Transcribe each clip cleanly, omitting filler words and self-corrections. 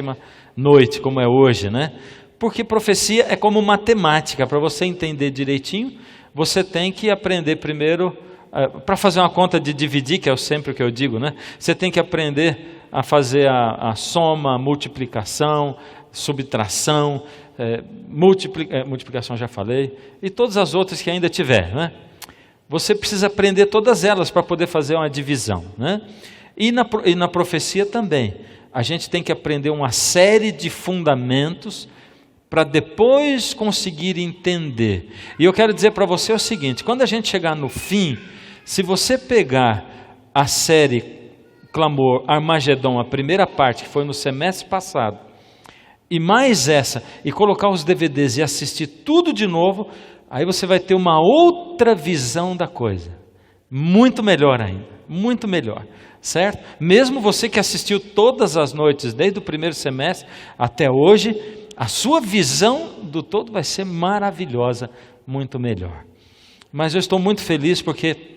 7ª noite, como é hoje, né? Porque profecia é como matemática. Para você entender direitinho, você tem que aprender primeiro, para fazer uma conta de dividir, que é sempre o que eu digo, né? Você tem que aprender a fazer a soma, a multiplicação, subtração, multiplicação já falei, e todas as outras que ainda tiver, né? Você precisa aprender todas elas para poder fazer uma divisão, né? E na profecia também, a gente tem que aprender uma série de fundamentos para depois conseguir entender. E eu quero dizer para você o seguinte: quando a gente chegar no fim, se você pegar a série Clamor Armagedon, a primeira parte, que foi no semestre passado, e mais essa, e colocar os DVDs e assistir tudo de novo, aí você vai ter uma outra visão da coisa, muito melhor ainda, muito melhor, certo? Mesmo você que assistiu todas as noites, desde o primeiro semestre até hoje, a sua visão do todo vai ser maravilhosa, muito melhor. Mas eu estou muito feliz porque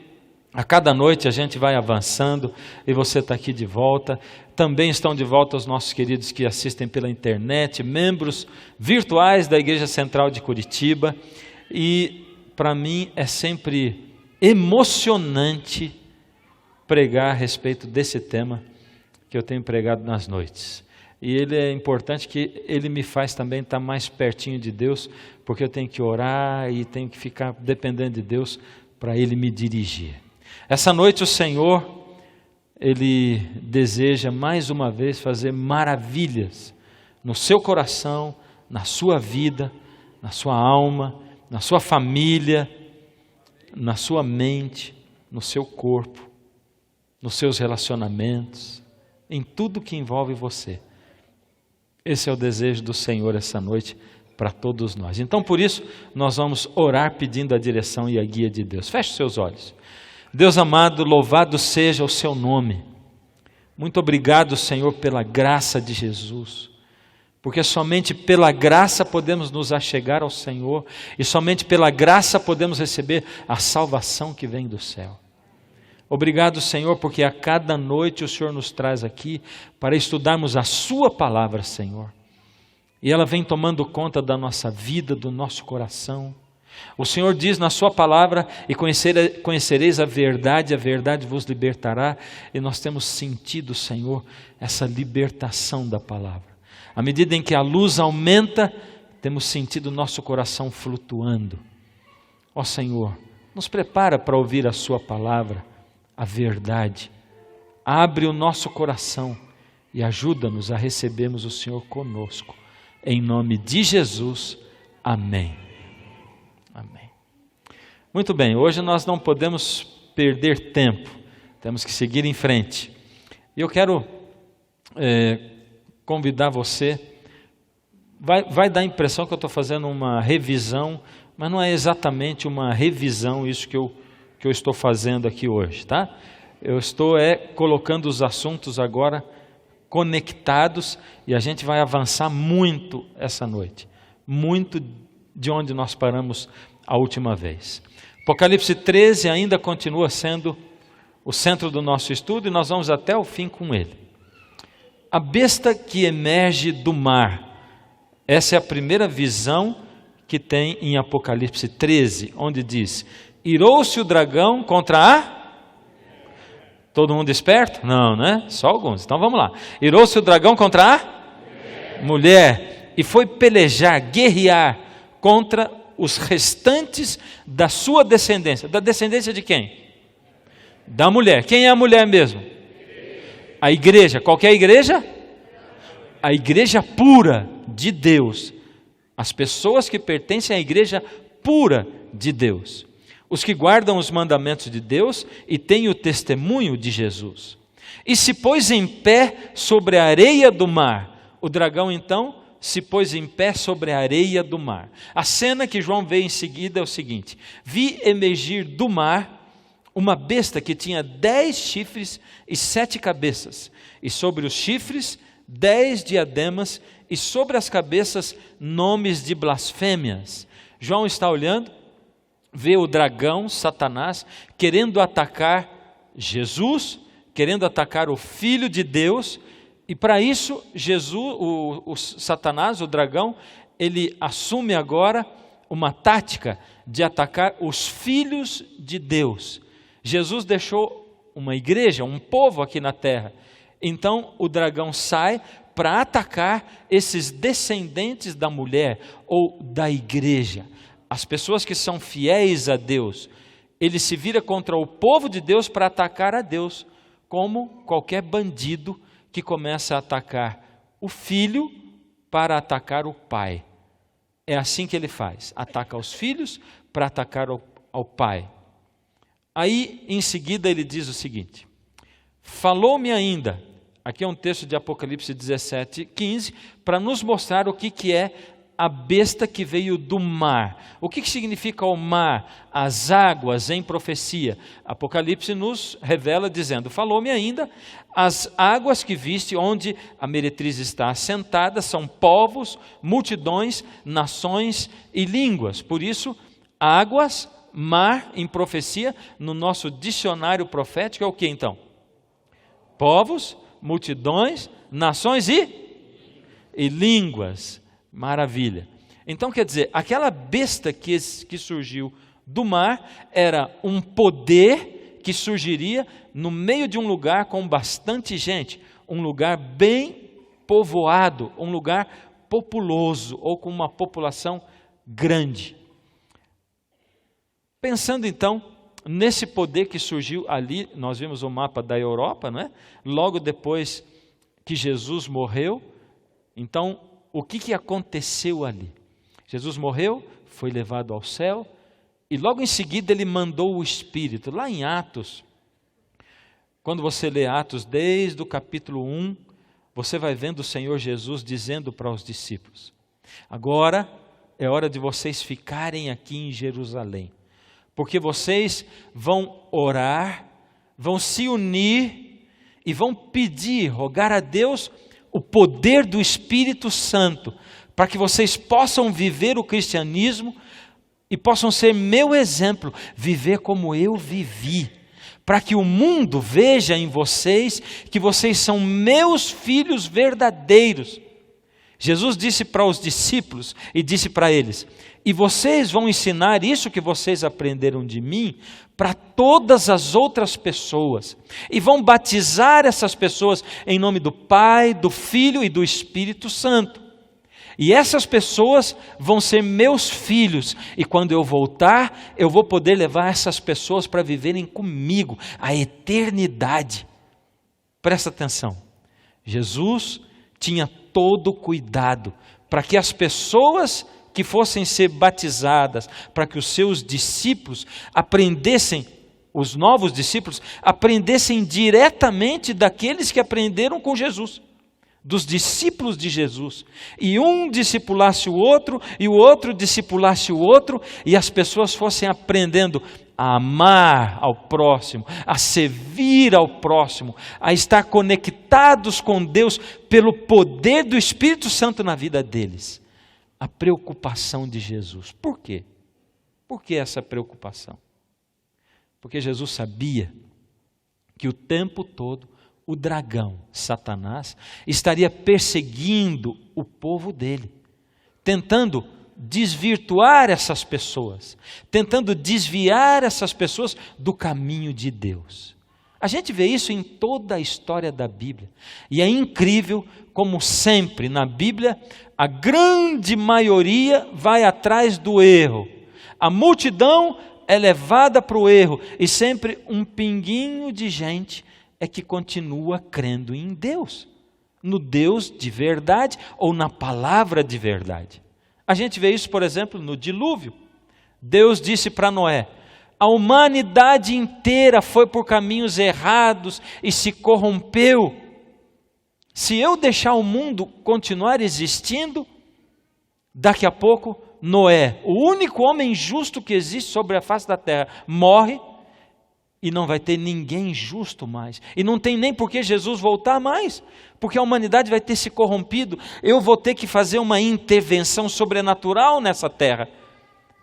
a cada noite a gente vai avançando e você está aqui de volta. Também estão de volta os nossos queridos que assistem pela internet, membros virtuais da Igreja Central de Curitiba. E para mim é sempre emocionante pregar a respeito desse tema que eu tenho pregado nas noites. E ele é importante que ele me faz também estar mais pertinho de Deus, porque eu tenho que orar e tenho que ficar dependendo de Deus para Ele me dirigir. Essa noite o Senhor, Ele deseja mais uma vez fazer maravilhas no seu coração, na sua vida, na sua alma, na sua família, na sua mente, no seu corpo, nos seus relacionamentos, em tudo que envolve você. Esse é o desejo do Senhor essa noite para todos nós. Então, por isso, nós vamos orar pedindo a direção e a guia de Deus. Feche seus olhos. Deus amado, louvado seja o seu nome. Muito obrigado, Senhor, pela graça de Jesus. Porque somente pela graça podemos nos achegar ao Senhor e somente pela graça podemos receber a salvação que vem do céu. Obrigado, Senhor, porque a cada noite o Senhor nos traz aqui para estudarmos a sua palavra, Senhor. E ela vem tomando conta da nossa vida, do nosso coração. O Senhor diz na sua palavra: e conhecereis a verdade vos libertará. E nós temos sentido, Senhor, essa libertação da palavra. À medida em que a luz aumenta, temos sentido o nosso coração flutuando. Ó Senhor, nos prepara para ouvir a sua palavra, a verdade. Abre o nosso coração e ajuda-nos a recebermos o Senhor conosco. Em nome de Jesus, amém. Amém. Muito bem, hoje nós não podemos perder tempo, temos que seguir em frente. E eu quero convidar você, vai dar a impressão que eu estou fazendo uma revisão, mas não é exatamente uma revisão isso que eu estou fazendo aqui hoje, tá? Eu estou colocando os assuntos agora conectados e a gente vai avançar muito essa noite, muito de onde nós paramos a última vez. Apocalipse 13 ainda continua sendo o centro do nosso estudo e nós vamos até o fim com ele. A besta que emerge do mar, essa é a primeira visão que tem em Apocalipse 13, onde diz: irou-se o dragão contra a... Todo mundo esperto? Não, né? Só alguns. Então vamos lá. Irou-se o dragão contra a... mulher. E foi pelejar, guerrear contra os restantes da sua descendência. Da descendência de quem? Da mulher. Quem é a mulher mesmo? A igreja. Qual que é a igreja? A igreja pura de Deus. As pessoas que pertencem à igreja pura de Deus. Os que guardam os mandamentos de Deus e têm o testemunho de Jesus. E se pôs em pé sobre a areia do mar. O dragão então se pôs em pé sobre a areia do mar. A cena que João vê em seguida é o seguinte: vi emergir do mar uma besta que tinha 10 chifres e 7 cabeças. E sobre os chifres 10 diademas e sobre as cabeças nomes de blasfêmias. João está olhando, vê o dragão, Satanás, querendo atacar Jesus, querendo atacar o Filho de Deus, E para isso, o Satanás, o dragão, ele assume agora uma tática de atacar os filhos de Deus. Jesus deixou uma igreja, um povo aqui na terra. Então o dragão sai para atacar esses descendentes da mulher ou da igreja. As pessoas que são fiéis a Deus. Ele se vira contra o povo de Deus para atacar a Deus, como qualquer bandido que começa a atacar o filho para atacar o pai. É assim que ele faz, ataca os filhos para atacar ao pai. Aí, em seguida, ele diz o seguinte: falou-me ainda, aqui é um texto de Apocalipse 17:15, para nos mostrar o que é a besta que veio do mar. O que significa o mar? As águas em profecia. Apocalipse nos revela dizendo: falou-me ainda, as águas que viste, onde a meretriz está assentada, são povos, multidões, nações e línguas. Por isso, águas, mar em profecia, no nosso dicionário profético é o que então? Povos, multidões, nações e línguas. Maravilha. Então quer dizer, aquela besta que surgiu do mar era um poder que surgiria no meio de um lugar com bastante gente, um lugar bem povoado, um lugar populoso ou com uma população grande. Pensando então nesse poder que surgiu ali, nós vimos o mapa da Europa, não é? Logo depois que Jesus morreu. Então o que aconteceu ali? Jesus morreu, foi levado ao céu, e logo em seguida ele mandou o Espírito. Lá em Atos, quando você lê Atos desde o capítulo 1, você vai vendo o Senhor Jesus dizendo para os discípulos: agora é hora de vocês ficarem aqui em Jerusalém, porque vocês vão orar, vão se unir e vão pedir, rogar a Deus o poder do Espírito Santo, para que vocês possam viver o cristianismo e possam ser meu exemplo, viver como eu vivi, para que o mundo veja em vocês que vocês são meus filhos verdadeiros. Jesus disse para os discípulos e disse para eles: e vocês vão ensinar isso que vocês aprenderam de mim para todas as outras pessoas, e vão batizar essas pessoas em nome do Pai, do Filho e do Espírito Santo. E essas pessoas vão ser meus filhos, e quando eu voltar, eu vou poder levar essas pessoas para viverem comigo a eternidade. Presta atenção, Jesus tinha todo o cuidado para que as pessoas que fossem ser batizadas, para que os seus discípulos aprendessem, os novos discípulos, aprendessem diretamente daqueles que aprenderam com Jesus, dos discípulos de Jesus, e um discipulasse o outro, e o outro discipulasse o outro, e as pessoas fossem aprendendo a amar ao próximo, a servir ao próximo, a estar conectados com Deus pelo poder do Espírito Santo na vida deles. A preocupação de Jesus. Por quê? Por que essa preocupação? Porque Jesus sabia que o tempo todo o dragão, Satanás, estaria perseguindo o povo dele, tentando desvirtuar essas pessoas, tentando desviar essas pessoas do caminho de Deus. A gente vê isso em toda a história da Bíblia, e é incrível como sempre na Bíblia a grande maioria vai atrás do erro, a multidão é levada para o erro, e sempre um pinguinho de gente é que continua crendo em Deus, no Deus de verdade ou na palavra de verdade. A gente vê isso, por exemplo, no dilúvio. Deus disse para Noé: a humanidade inteira foi por caminhos errados e se corrompeu. Se eu deixar o mundo continuar existindo, daqui a pouco Noé, o único homem justo que existe sobre a face da terra, morre e não vai ter ninguém justo mais. E não tem nem por que Jesus voltar mais, porque a humanidade vai ter se corrompido. Eu vou ter que fazer uma intervenção sobrenatural nessa terra.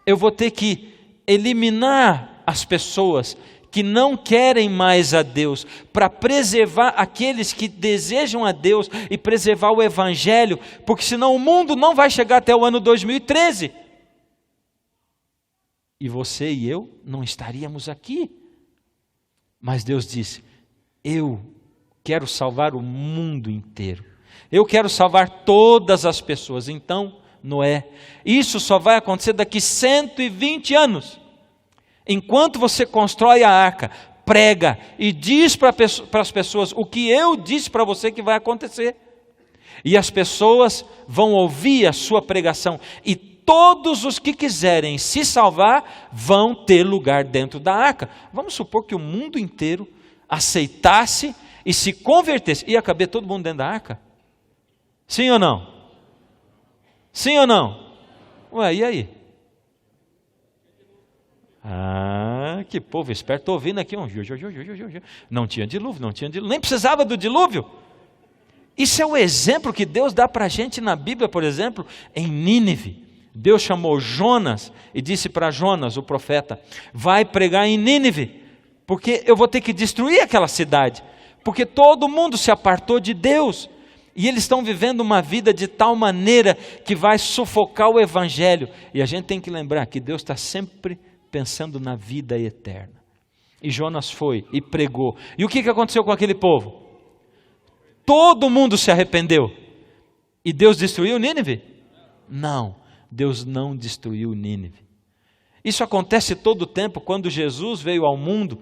Eu vou ter que eliminar as pessoas que não querem mais a Deus, para preservar aqueles que desejam a Deus e preservar o Evangelho, porque senão o mundo não vai chegar até o ano 2013. E você e eu não estaríamos aqui. Mas Deus disse: eu quero salvar o mundo inteiro. Eu quero salvar todas as pessoas. Então, Noé, isso só vai acontecer daqui 120 anos. Enquanto você constrói a arca, prega e diz para as pessoas o que eu disse para você que vai acontecer. E as pessoas vão ouvir a sua pregação. E todos os que quiserem se salvar vão ter lugar dentro da arca. Vamos supor que o mundo inteiro aceitasse e se convertesse. Ia caber todo mundo dentro da arca? Sim ou não? Sim ou não? Ué, e aí? Ah, que povo esperto. Estou ouvindo aqui um... Não tinha dilúvio, não tinha dilúvio. Nem precisava do dilúvio. Isso é o exemplo que Deus dá para a gente na Bíblia, por exemplo, em Nínive. Deus chamou Jonas e disse para Jonas, o profeta: vai pregar em Nínive, porque eu vou ter que destruir aquela cidade, porque todo mundo se apartou de Deus, e eles estão vivendo uma vida de tal maneira que vai sufocar o Evangelho. E a gente tem que lembrar que Deus está sempre pensando na vida eterna. E Jonas foi e pregou. E o que aconteceu com aquele povo? Todo mundo se arrependeu. E Deus destruiu Nínive? Não. Deus não destruiu Nínive. Isso acontece todo o tempo. Quando Jesus veio ao mundo,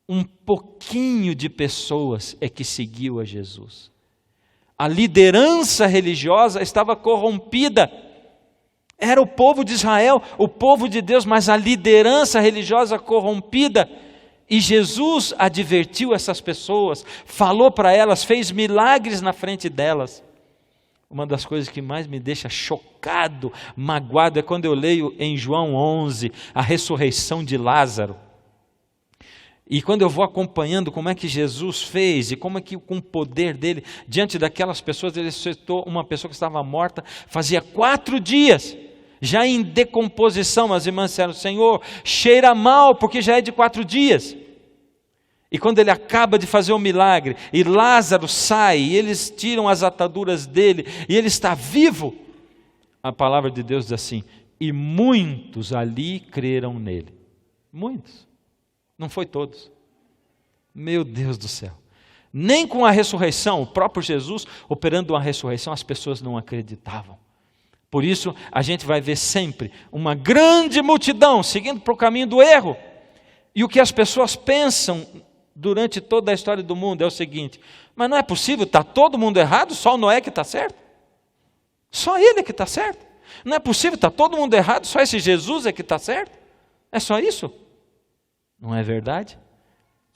um pouquinho de pessoas é que seguiu a Jesus. A liderança religiosa estava corrompida. Era o povo de Israel, o povo de Deus, mas a liderança religiosa corrompida. E Jesus advertiu essas pessoas, falou para elas, fez milagres na frente delas. Uma das coisas que mais me deixa chocado, magoado, é quando eu leio em João 11, a ressurreição de Lázaro. E quando eu vou acompanhando como é que Jesus fez, e como é que com o poder dele, diante daquelas pessoas, ele ressuscitou uma pessoa que estava morta, fazia 4 dias, já em decomposição. As irmãs disseram: Senhor, cheira mal, porque já é de 4 dias. E quando ele acaba de fazer o milagre, e Lázaro sai, e eles tiram as ataduras dele, e ele está vivo, a palavra de Deus diz assim: e muitos ali creram nele. Muitos, não foi todos. Meu Deus do céu, nem com a ressurreição, o próprio Jesus operando uma ressurreição, as pessoas não acreditavam. Por isso a gente vai ver sempre uma grande multidão seguindo para o caminho do erro. E o que as pessoas pensam durante toda a história do mundo é o seguinte: mas não é possível, está todo mundo errado, só o Noé que está certo? Só ele que está certo? Não é possível, está todo mundo errado, só esse Jesus é que está certo? É só isso? Não é verdade?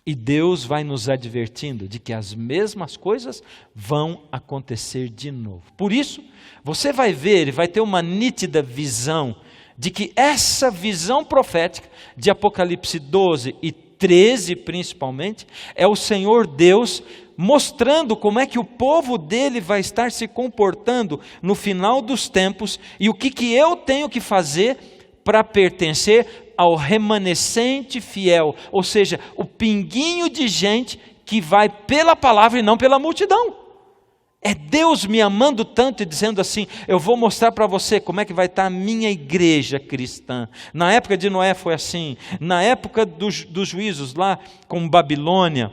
E Deus vai nos advertindo de que as mesmas coisas vão acontecer de novo. Por isso, você vai ver e vai ter uma nítida visão de que essa visão profética de Apocalipse 12 e 13 principalmente, é o Senhor Deus mostrando como é que o povo dele vai estar se comportando no final dos tempos, e o que eu tenho que fazer para pertencer ao remanescente fiel, ou seja, o pinguinho de gente que vai pela palavra e não pela multidão. É Deus me amando tanto e dizendo assim: eu vou mostrar para você como é que vai estar a minha igreja cristã. Na época de Noé foi assim, na época dos juízos lá com Babilônia,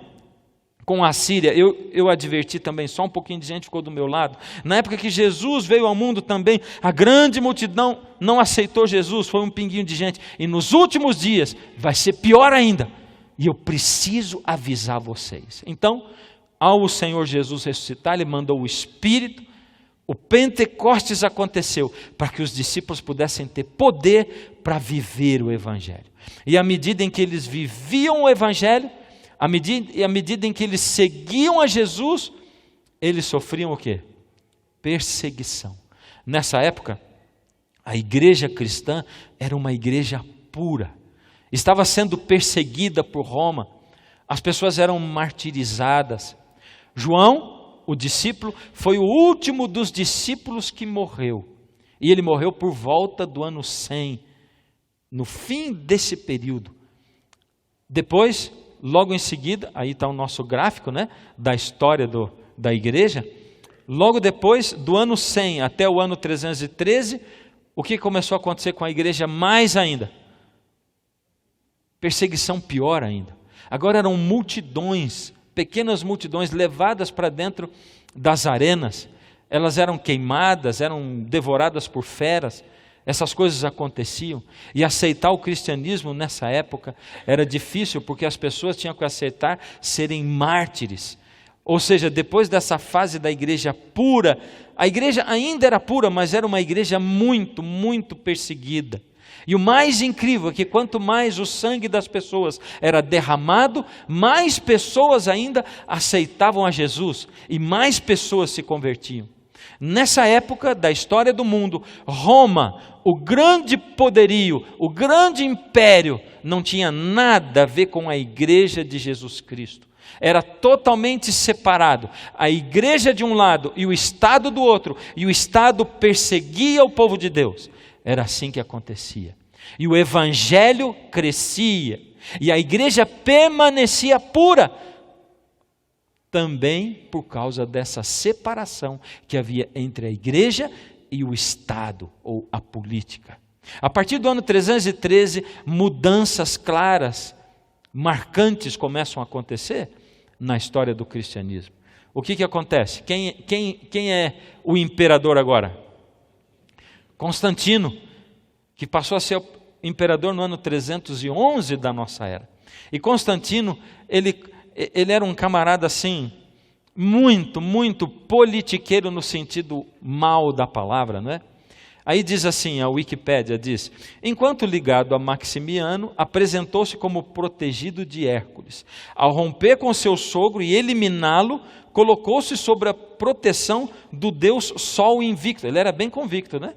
com a Síria, eu adverti também, só um pouquinho de gente ficou do meu lado. Na época que Jesus veio ao mundo também, a grande multidão não aceitou Jesus, foi um pinguinho de gente. E nos últimos dias vai ser pior ainda. E eu preciso avisar vocês. Então, ao Senhor Jesus ressuscitar, Ele mandou o Espírito, o Pentecostes aconteceu, para que os discípulos pudessem ter poder para viver o Evangelho. E à medida em que eles viviam o Evangelho, à medida em que eles seguiam a Jesus, eles sofriam o quê? Perseguição. Nessa época, a igreja cristã era uma igreja pura, estava sendo perseguida por Roma, as pessoas eram martirizadas. João, o discípulo, foi o último dos discípulos que morreu. E ele morreu por volta do ano 100. No fim desse período, Depois, logo em seguida, aí está o nosso gráfico, né, da história da igreja. Logo depois, do ano 100 até o ano 313, o que começou a acontecer com a igreja mais ainda? Perseguição pior ainda. Agora eram multidões, pequenas multidões levadas para dentro das arenas. Elas eram queimadas, eram devoradas por feras. Essas coisas aconteciam. E aceitar o cristianismo nessa época era difícil, porque as pessoas tinham que aceitar serem mártires. Ou seja, depois dessa fase da igreja pura, a igreja ainda era pura, mas era uma igreja muito, muito perseguida. E o mais incrível é que quanto mais o sangue das pessoas era derramado, mais pessoas ainda aceitavam a Jesus e mais pessoas se convertiam. Nessa época da história do mundo, Roma, o grande poderio, o grande império, não tinha nada a ver com a igreja de Jesus Cristo. Era totalmente separado. A igreja de um lado e o Estado do outro. E o Estado perseguia o povo de Deus. Era assim que acontecia. E o evangelho crescia. E a igreja permanecia pura. Também por causa dessa separação que havia entre a igreja e o Estado, ou a política. A partir do ano 313, mudanças claras, marcantes começam a acontecer na história do cristianismo. O que acontece? Quem é o imperador agora? Constantino, que passou a ser imperador no ano 311 da nossa era. E Constantino, ele era um camarada assim, muito, muito politiqueiro no sentido mal da palavra, não é? Aí diz assim, a Wikipédia diz: enquanto ligado a Maximiano, apresentou-se como protegido de Hércules. Ao romper com seu sogro e eliminá-lo, colocou-se sobre a proteção do deus Sol invicto. Ele era bem convicto, né?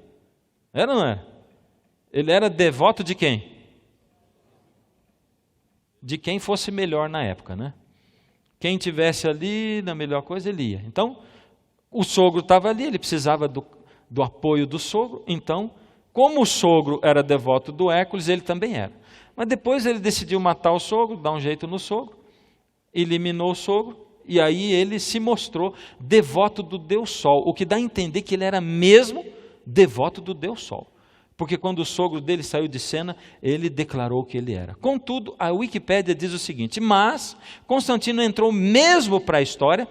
Era ou não era? Ele era devoto de quem? De quem fosse melhor na época, né? Quem tivesse ali na melhor coisa, ele ia. Então, o sogro estava ali, ele precisava do apoio do sogro. Então, como o sogro era devoto do Hércules, ele também era. Mas depois ele decidiu matar o sogro, dar um jeito no sogro, eliminou o sogro, e aí ele se mostrou devoto do Deus Sol, o que dá a entender que ele era mesmo devoto do Deus Sol. Porque quando o sogro dele saiu de cena, ele declarou que ele era. Contudo, a Wikipédia diz o seguinte: mas Constantino entrou mesmo para a história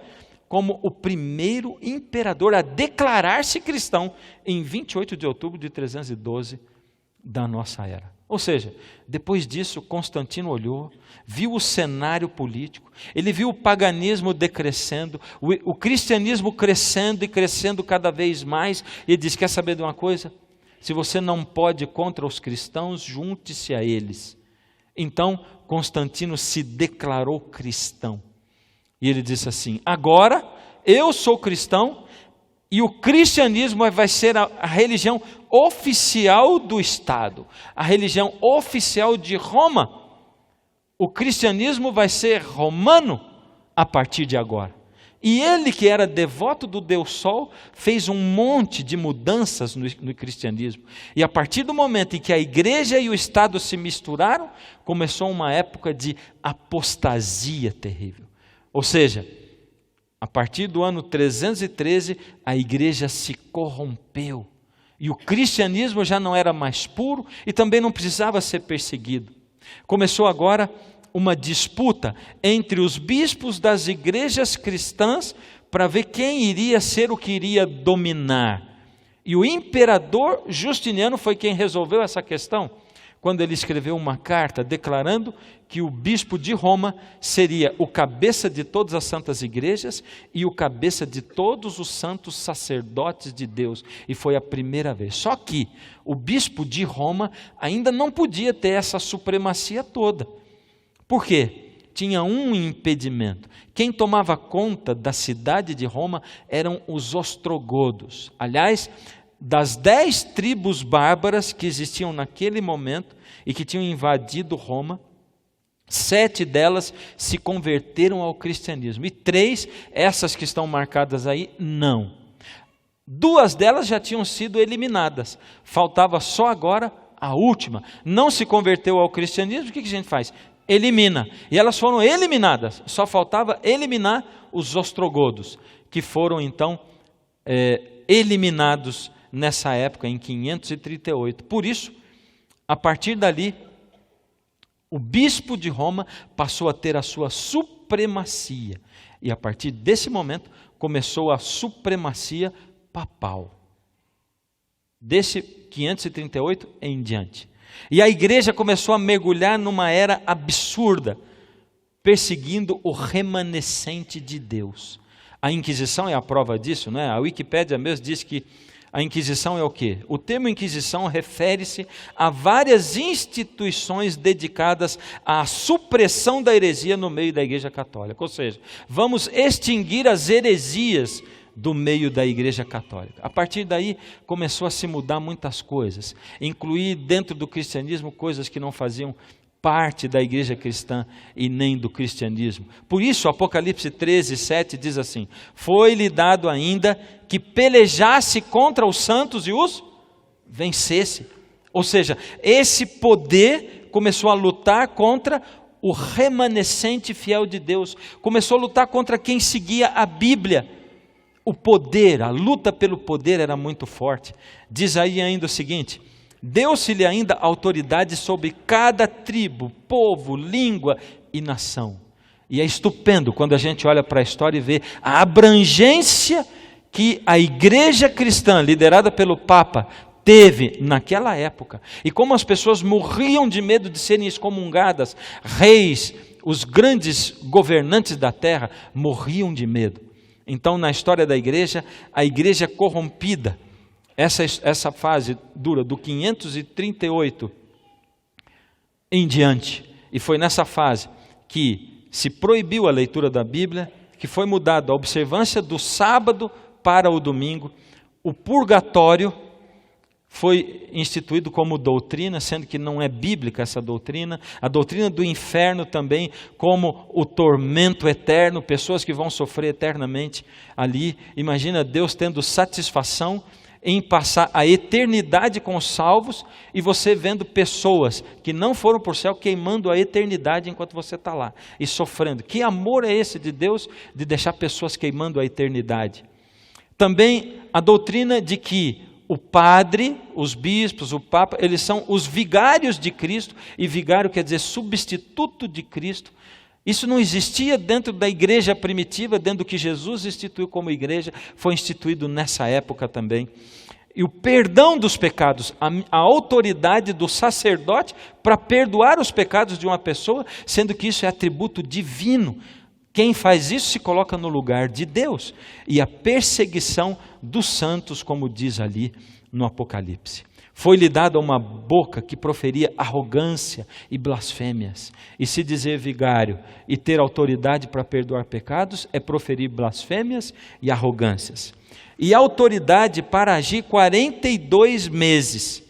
como o primeiro imperador a declarar-se cristão em 28 de outubro de 312 da nossa era. Ou seja, depois disso, Constantino olhou, viu o cenário político, ele viu o paganismo decrescendo, o cristianismo crescendo e crescendo cada vez mais, e ele disse: quer saber de uma coisa? Se você não pode contra os cristãos, junte-se a eles. Então, Constantino se declarou cristão. E ele disse assim: agora eu sou cristão e o cristianismo vai ser a religião oficial do Estado, a religião oficial de Roma. O cristianismo vai ser romano a partir de agora. E ele, que era devoto do Deus Sol, fez um monte de mudanças no cristianismo. E a partir do momento em que a igreja e o Estado se misturaram, começou uma época de apostasia terrível. Ou seja, a partir do ano 313, a igreja se corrompeu. E o cristianismo já não era mais puro e também não precisava ser perseguido. Começou agora uma disputa entre os bispos das igrejas cristãs para ver quem iria ser o que iria dominar. E o imperador Justiniano foi quem resolveu essa questão, quando ele escreveu uma carta declarando que o bispo de Roma seria o cabeça de todas as santas igrejas e o cabeça de todos os santos sacerdotes de Deus. E foi a primeira vez. Só que o bispo de Roma ainda não podia ter essa supremacia toda. Por quê? Tinha um impedimento. Quem tomava conta da cidade de Roma eram os ostrogodos. Aliás, das 10 tribos bárbaras que existiam naquele momento e que tinham invadido Roma, 7 delas se converteram ao cristianismo. E 3, essas que estão marcadas aí, não. 2 delas já tinham sido eliminadas. Faltava só agora a última. Não se converteu ao cristianismo, o que a gente faz? elimina. E elas foram eliminadas, só faltava eliminar os ostrogodos, que foram então eliminados nessa época, em 538. Por isso, a partir dali, o bispo de Roma passou a ter a sua supremacia. E a partir desse momento, começou a supremacia papal. Desse 538 em diante. E a igreja começou a mergulhar numa era absurda, perseguindo o remanescente de Deus. A Inquisição é a prova disso, né? A Wikipédia mesmo diz que a Inquisição é o quê? O termo Inquisição refere-se a várias instituições dedicadas à supressão da heresia no meio da Igreja Católica. Ou seja, vamos extinguir as heresias do meio da Igreja Católica. A partir daí começou a se mudar muitas coisas, incluir dentro do cristianismo coisas que não faziam parte da igreja cristã e nem do cristianismo. Por isso, Apocalipse 13, 7 diz assim: foi-lhe dado ainda que pelejasse contra os santos e os vencesse. Ou seja, esse poder começou a lutar contra o remanescente fiel de Deus, começou a lutar contra quem seguia a Bíblia. O poder, a luta pelo poder era muito forte. Diz aí ainda o seguinte: deu-se-lhe ainda autoridade sobre cada tribo, povo, língua e nação. E é estupendo quando a gente olha para a história e vê a abrangência que a igreja cristã, liderada pelo Papa, teve naquela época. E como as pessoas morriam de medo de serem excomungadas, reis, os grandes governantes da terra, morriam de medo. Então, na história da igreja, a igreja corrompida, essa fase dura do 538 em diante, e foi nessa fase que se proibiu a leitura da Bíblia, que foi mudada a observância do sábado para o domingo, o purgatório foi instituído como doutrina, sendo que não é bíblica essa doutrina, a doutrina do inferno também, como o tormento eterno, pessoas que vão sofrer eternamente ali. Imagina Deus tendo satisfação em passar a eternidade com os salvos e você vendo pessoas que não foram para o céu queimando a eternidade enquanto você está lá e sofrendo. Que amor é esse de Deus de deixar pessoas queimando a eternidade? Também a doutrina de que o padre, os bispos, o papa, eles são os vigários de Cristo, e vigário quer dizer substituto de Cristo. Isso não existia dentro da igreja primitiva, dentro do que Jesus instituiu como igreja, foi instituído nessa época também. E o perdão dos pecados, a autoridade do sacerdote para perdoar os pecados de uma pessoa, sendo que isso é atributo divino. Quem faz isso se coloca no lugar de Deus. E a perseguição dos santos, como diz ali no Apocalipse. Foi-lhe dada uma boca que proferia arrogância e blasfêmias. E se dizer vigário e ter autoridade para perdoar pecados, é proferir blasfêmias e arrogâncias. E autoridade para agir 42 meses.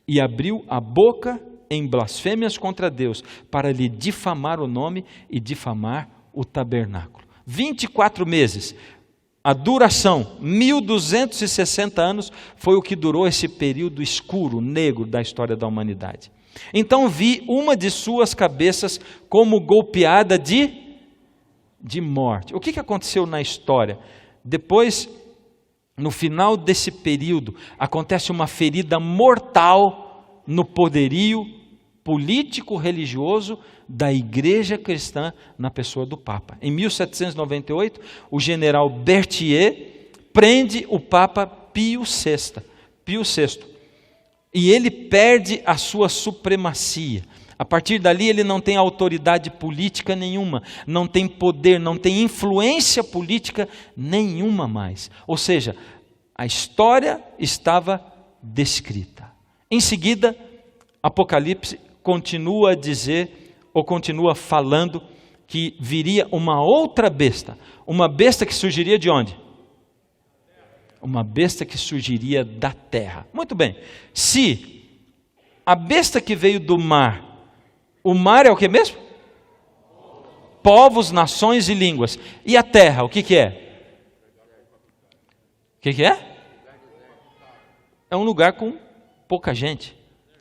E abriu a boca em blasfêmias contra Deus, para lhe difamar o nome e difamar o tabernáculo. 24 meses. A duração, 1260 anos, foi o que durou esse período escuro, negro da história da humanidade. Então vi uma de suas cabeças como golpeada de morte. O que aconteceu na história? Depois, no final desse período, acontece uma ferida mortal no poderio político-religioso da igreja cristã na pessoa do Papa. Em 1798, o general Berthier prende o Papa Pio VI. E ele perde a sua supremacia. A partir dali ele não tem autoridade política nenhuma, não tem poder, não tem influência política nenhuma mais. Ou seja, a história estava descrita. Em seguida, Apocalipse continua a dizer, ou continua falando, que viria uma outra besta. Uma besta que surgiria de onde? Uma besta que surgiria da terra. Muito bem. Se a besta que veio do mar, o mar é o que mesmo? Povos, nações e línguas. E a terra, o que é? O que é? É um lugar com pouca gente.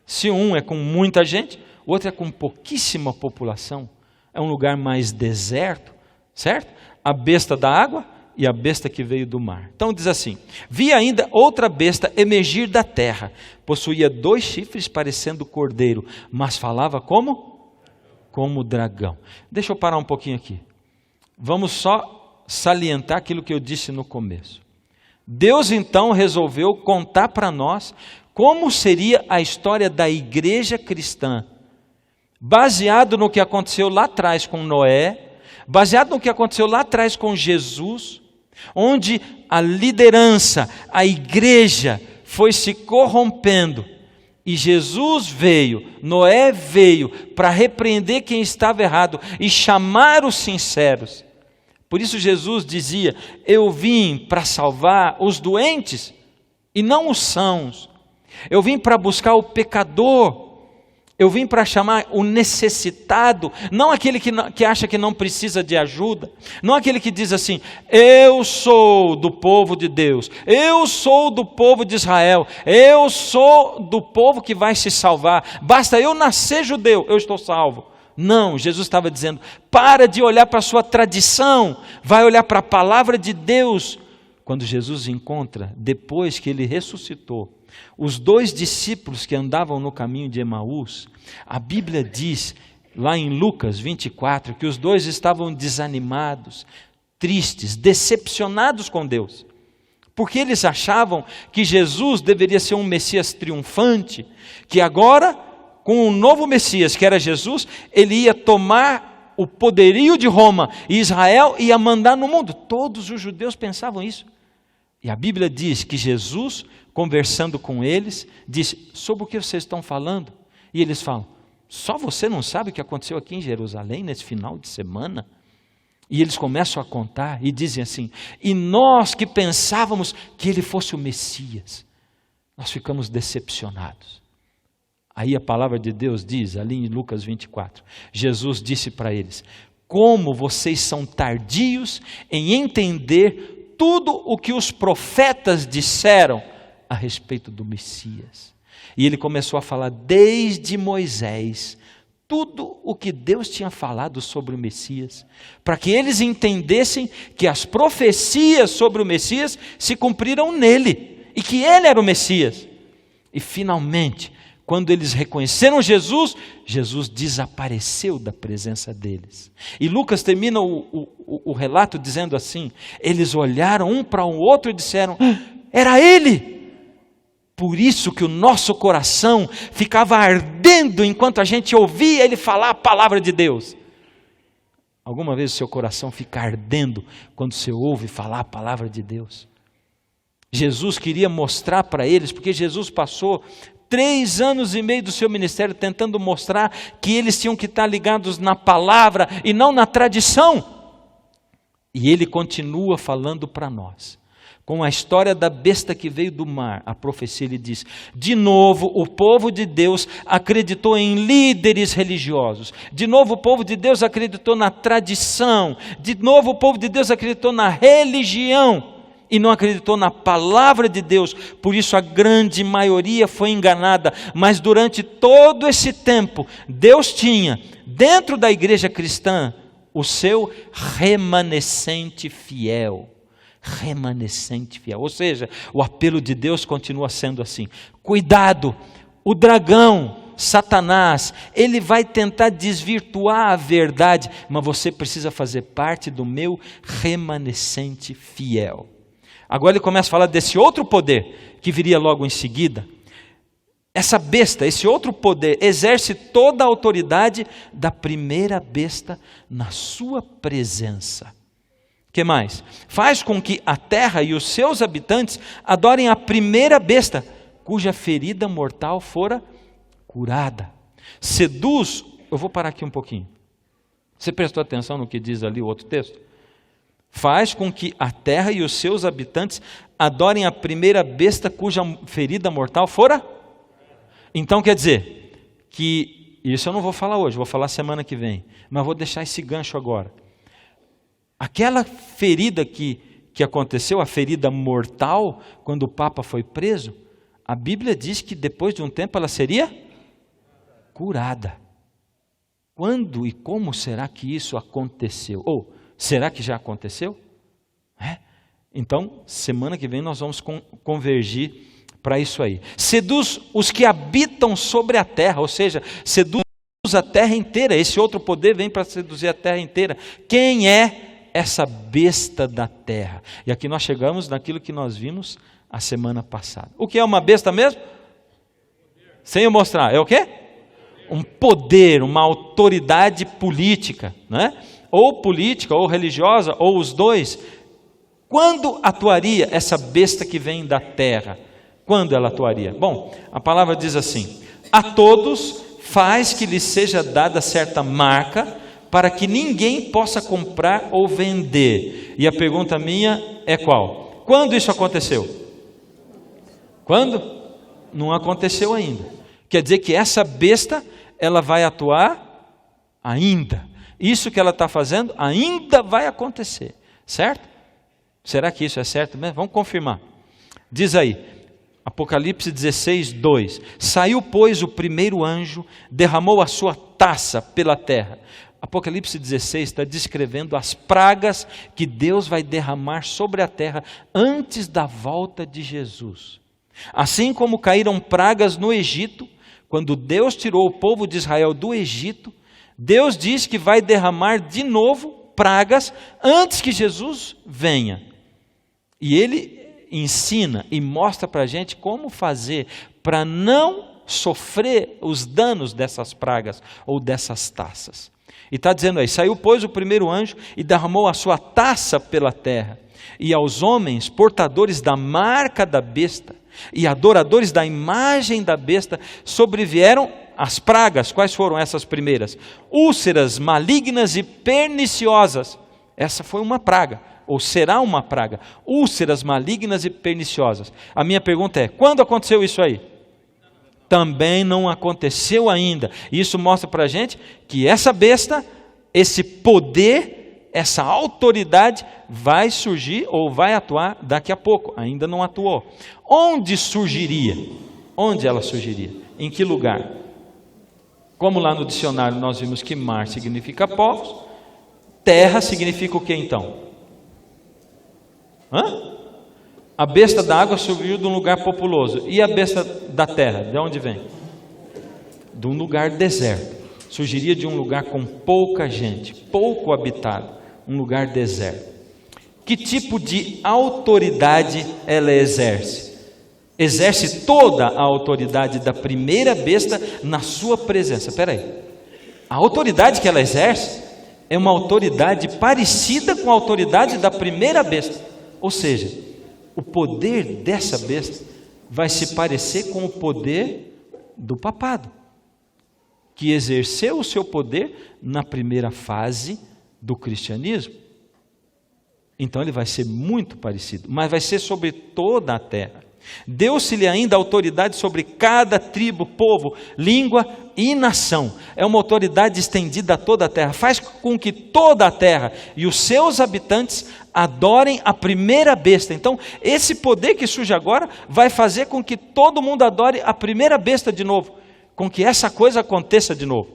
Se um é com muita gente, o outro é com pouquíssima população, é um lugar mais deserto, certo? A besta da água e a besta que veio do mar. Então diz assim: vi ainda outra besta emergir da terra, possuía 2 chifres parecendo cordeiro, mas falava como dragão. Deixa eu parar um pouquinho aqui. Vamos só salientar aquilo que eu disse no começo. Deus então resolveu contar para nós como seria a história da igreja cristã, baseado no que aconteceu lá atrás com Noé, baseado no que aconteceu lá atrás com Jesus, onde a liderança, a igreja foi se corrompendo, e Jesus veio, Noé veio para repreender quem estava errado e chamar os sinceros. Por isso Jesus dizia: eu vim para salvar os doentes e não os sãos. Eu vim para buscar o pecador. Eu vim para chamar o necessitado, não aquele que acha que não precisa de ajuda, não aquele que diz assim: eu sou do povo de Deus, eu sou do povo de Israel, eu sou do povo que vai se salvar, basta eu nascer judeu, eu estou salvo. Não, Jesus estava dizendo: para de olhar para a sua tradição, vai olhar para a palavra de Deus. Quando Jesus encontra, depois que ele ressuscitou, os 2 discípulos que andavam no caminho de Emaús, a Bíblia diz, lá em Lucas 24, que os 2 estavam desanimados, tristes, decepcionados com Deus, porque eles achavam que Jesus deveria ser um Messias triunfante, que agora, com o novo Messias, que era Jesus, ele ia tomar o poderio de Roma, e Israel ia mandar no mundo. Todos os judeus pensavam isso. E a Bíblia diz que Jesus, conversando com eles, disse: sobre o que vocês estão falando? E eles falam: só você não sabe o que aconteceu aqui em Jerusalém nesse final de semana? E eles começam a contar e dizem assim: e nós que pensávamos que ele fosse o Messias, nós ficamos decepcionados. Aí a palavra de Deus diz, ali em Lucas 24, Jesus disse para eles: como vocês são tardios em entender tudo o que os profetas disseram a respeito do Messias. E ele começou a falar desde Moisés, tudo o que Deus tinha falado sobre o Messias, para que eles entendessem que as profecias sobre o Messias se cumpriram nele, e que ele era o Messias. E finalmente, quando eles reconheceram Jesus, Jesus desapareceu da presença deles. E Lucas termina o relato dizendo assim: eles olharam um para o outro e disseram: era ele! Por isso que o nosso coração ficava ardendo enquanto a gente ouvia ele falar a palavra de Deus. Alguma vez o seu coração fica ardendo quando você ouve falar a palavra de Deus? Jesus queria mostrar para eles, porque Jesus passou 3 anos e meio do seu ministério tentando mostrar que eles tinham que estar ligados na palavra e não na tradição. E ele continua falando para nós. Com a história da besta que veio do mar, a profecia ele diz: de novo o povo de Deus acreditou em líderes religiosos, de novo o povo de Deus acreditou na tradição, de novo o povo de Deus acreditou na religião, e não acreditou na palavra de Deus. Por isso a grande maioria foi enganada. Mas durante todo esse tempo, Deus tinha dentro da igreja cristã o seu remanescente fiel. Remanescente fiel. Ou seja, o apelo de Deus continua sendo assim: cuidado, o dragão, Satanás, ele vai tentar desvirtuar a verdade, mas você precisa fazer parte do meu remanescente fiel. Agora ele começa a falar desse outro poder que viria logo em seguida. Essa besta, esse outro poder, exerce toda a autoridade da primeira besta na sua presença. O que mais? Faz com que a terra e os seus habitantes adorem a primeira besta, cuja ferida mortal fora curada. Seduz, eu vou parar aqui um pouquinho. Você prestou atenção no que diz ali o outro texto? Faz com que a terra e os seus habitantes adorem a primeira besta cuja ferida mortal fora. Então quer dizer que, isso eu não vou falar hoje, vou falar semana que vem, mas vou deixar esse gancho agora. Aquela ferida que aconteceu, a ferida mortal, quando o Papa foi preso, a Bíblia diz que depois de um tempo ela seria curada. Quando e como será que isso aconteceu? Ou será que já aconteceu? Então, semana que vem nós vamos convergir para isso aí. Seduz os que habitam sobre a terra, ou seja, seduz a terra inteira. Esse outro poder vem para seduzir a terra inteira. Quem é essa besta da terra? E aqui nós chegamos naquilo que nós vimos a semana passada. O que é uma besta mesmo? Sem eu mostrar, é o quê? Um poder, uma autoridade política, né? Ou política, ou religiosa, ou os dois. Quando atuaria essa besta que vem da terra? Quando ela atuaria? Bom, a palavra diz assim: a todos faz que lhes seja dada certa marca, para que ninguém possa comprar ou vender. E a pergunta minha é qual? Quando isso aconteceu? Quando? Não aconteceu ainda. Quer dizer que essa besta, ela vai atuar ainda. Isso que ela está fazendo ainda vai acontecer, certo? Será que isso é certo mesmo? Vamos confirmar. Diz aí, Apocalipse 16, 2. Saiu, pois, o primeiro anjo, derramou a sua taça pela terra. Apocalipse 16 está descrevendo as pragas que Deus vai derramar sobre a terra antes da volta de Jesus. Assim como caíram pragas no Egito, quando Deus tirou o povo de Israel do Egito, Deus diz que vai derramar de novo pragas antes que Jesus venha. E Ele ensina e mostra para a gente como fazer para não sofrer os danos dessas pragas ou dessas taças. E está dizendo aí, saiu pois o primeiro anjo e derramou a sua taça pela terra, e aos homens portadores da marca da besta e adoradores da imagem da besta sobrevieram as pragas. Quais foram essas primeiras? Úlceras malignas e perniciosas. Essa foi uma praga, ou será uma praga. Úlceras malignas e perniciosas. A minha pergunta é, quando aconteceu isso aí? Também não aconteceu ainda. Isso mostra para a gente que essa besta, esse poder, essa autoridade vai surgir ou vai atuar daqui a pouco. Ainda não atuou. Onde surgiria? Onde ela surgiria? Em que lugar? Como lá no dicionário nós vimos que mar significa povos, terra significa o que então? A besta da água surgiu de um lugar populoso. E a besta da terra, de onde vem? De um lugar deserto. Surgiria de um lugar com pouca gente, pouco habitado, um lugar deserto. Que tipo de autoridade ela exerce? Exerce toda a autoridade da primeira besta na sua presença. Espera aí. A autoridade que ela exerce é uma autoridade parecida com a autoridade da primeira besta. Ou seja, o poder dessa besta vai se parecer com o poder do papado, que exerceu o seu poder na primeira fase do cristianismo. Então ele vai ser muito parecido, mas vai ser sobre toda a terra. Deu-se-lhe ainda autoridade sobre cada tribo, povo, língua e nação. É uma autoridade estendida a toda a terra. Faz com que toda a terra e os seus habitantes adorem a primeira besta. Então, esse poder que surge agora vai fazer com que todo mundo adore a primeira besta de novo. Com que essa coisa aconteça de novo.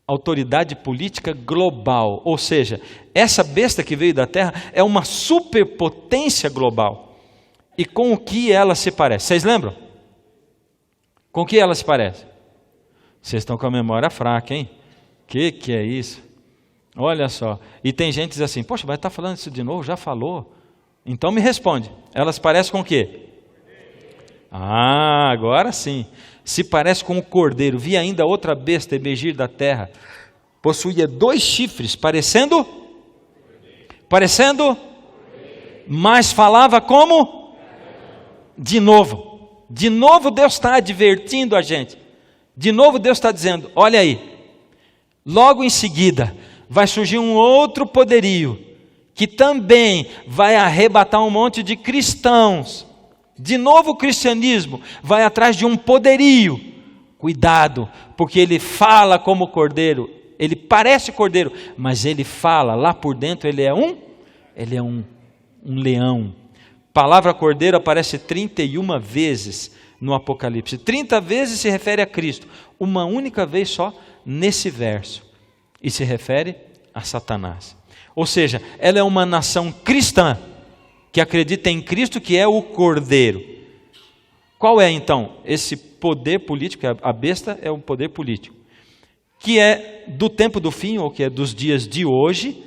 Autoridade política global. Ou seja, essa besta que veio da terra é uma superpotência global. E com o que ela se parece? Vocês lembram? Com o que ela se parece? Vocês estão com a memória fraca, hein? Que é isso? Olha só. E tem gente que diz assim, poxa, vai estar falando isso de novo? Já falou? Então me responde. Ela se parece com o quê? Ah, agora sim. Se parece com o cordeiro. Vi ainda outra besta emergir da terra. Possuía 2 chifres, parecendo, mas falava como? De novo Deus está advertindo a gente, de novo Deus está dizendo, olha aí, logo em seguida vai surgir um outro poderio, que também vai arrebatar um monte de cristãos, de novo o cristianismo vai atrás de um poderio, cuidado, porque ele fala como cordeiro, ele parece cordeiro, mas ele fala, lá por dentro ele é um leão, palavra cordeiro aparece 31 vezes no Apocalipse. 30 vezes se refere a Cristo. Uma única vez só nesse verso. E se refere a Satanás. Ou seja, ela é uma nação cristã que acredita em Cristo, que é o cordeiro. Qual é então esse poder político? A besta é o poder político, que é do tempo do fim, ou que é dos dias de hoje,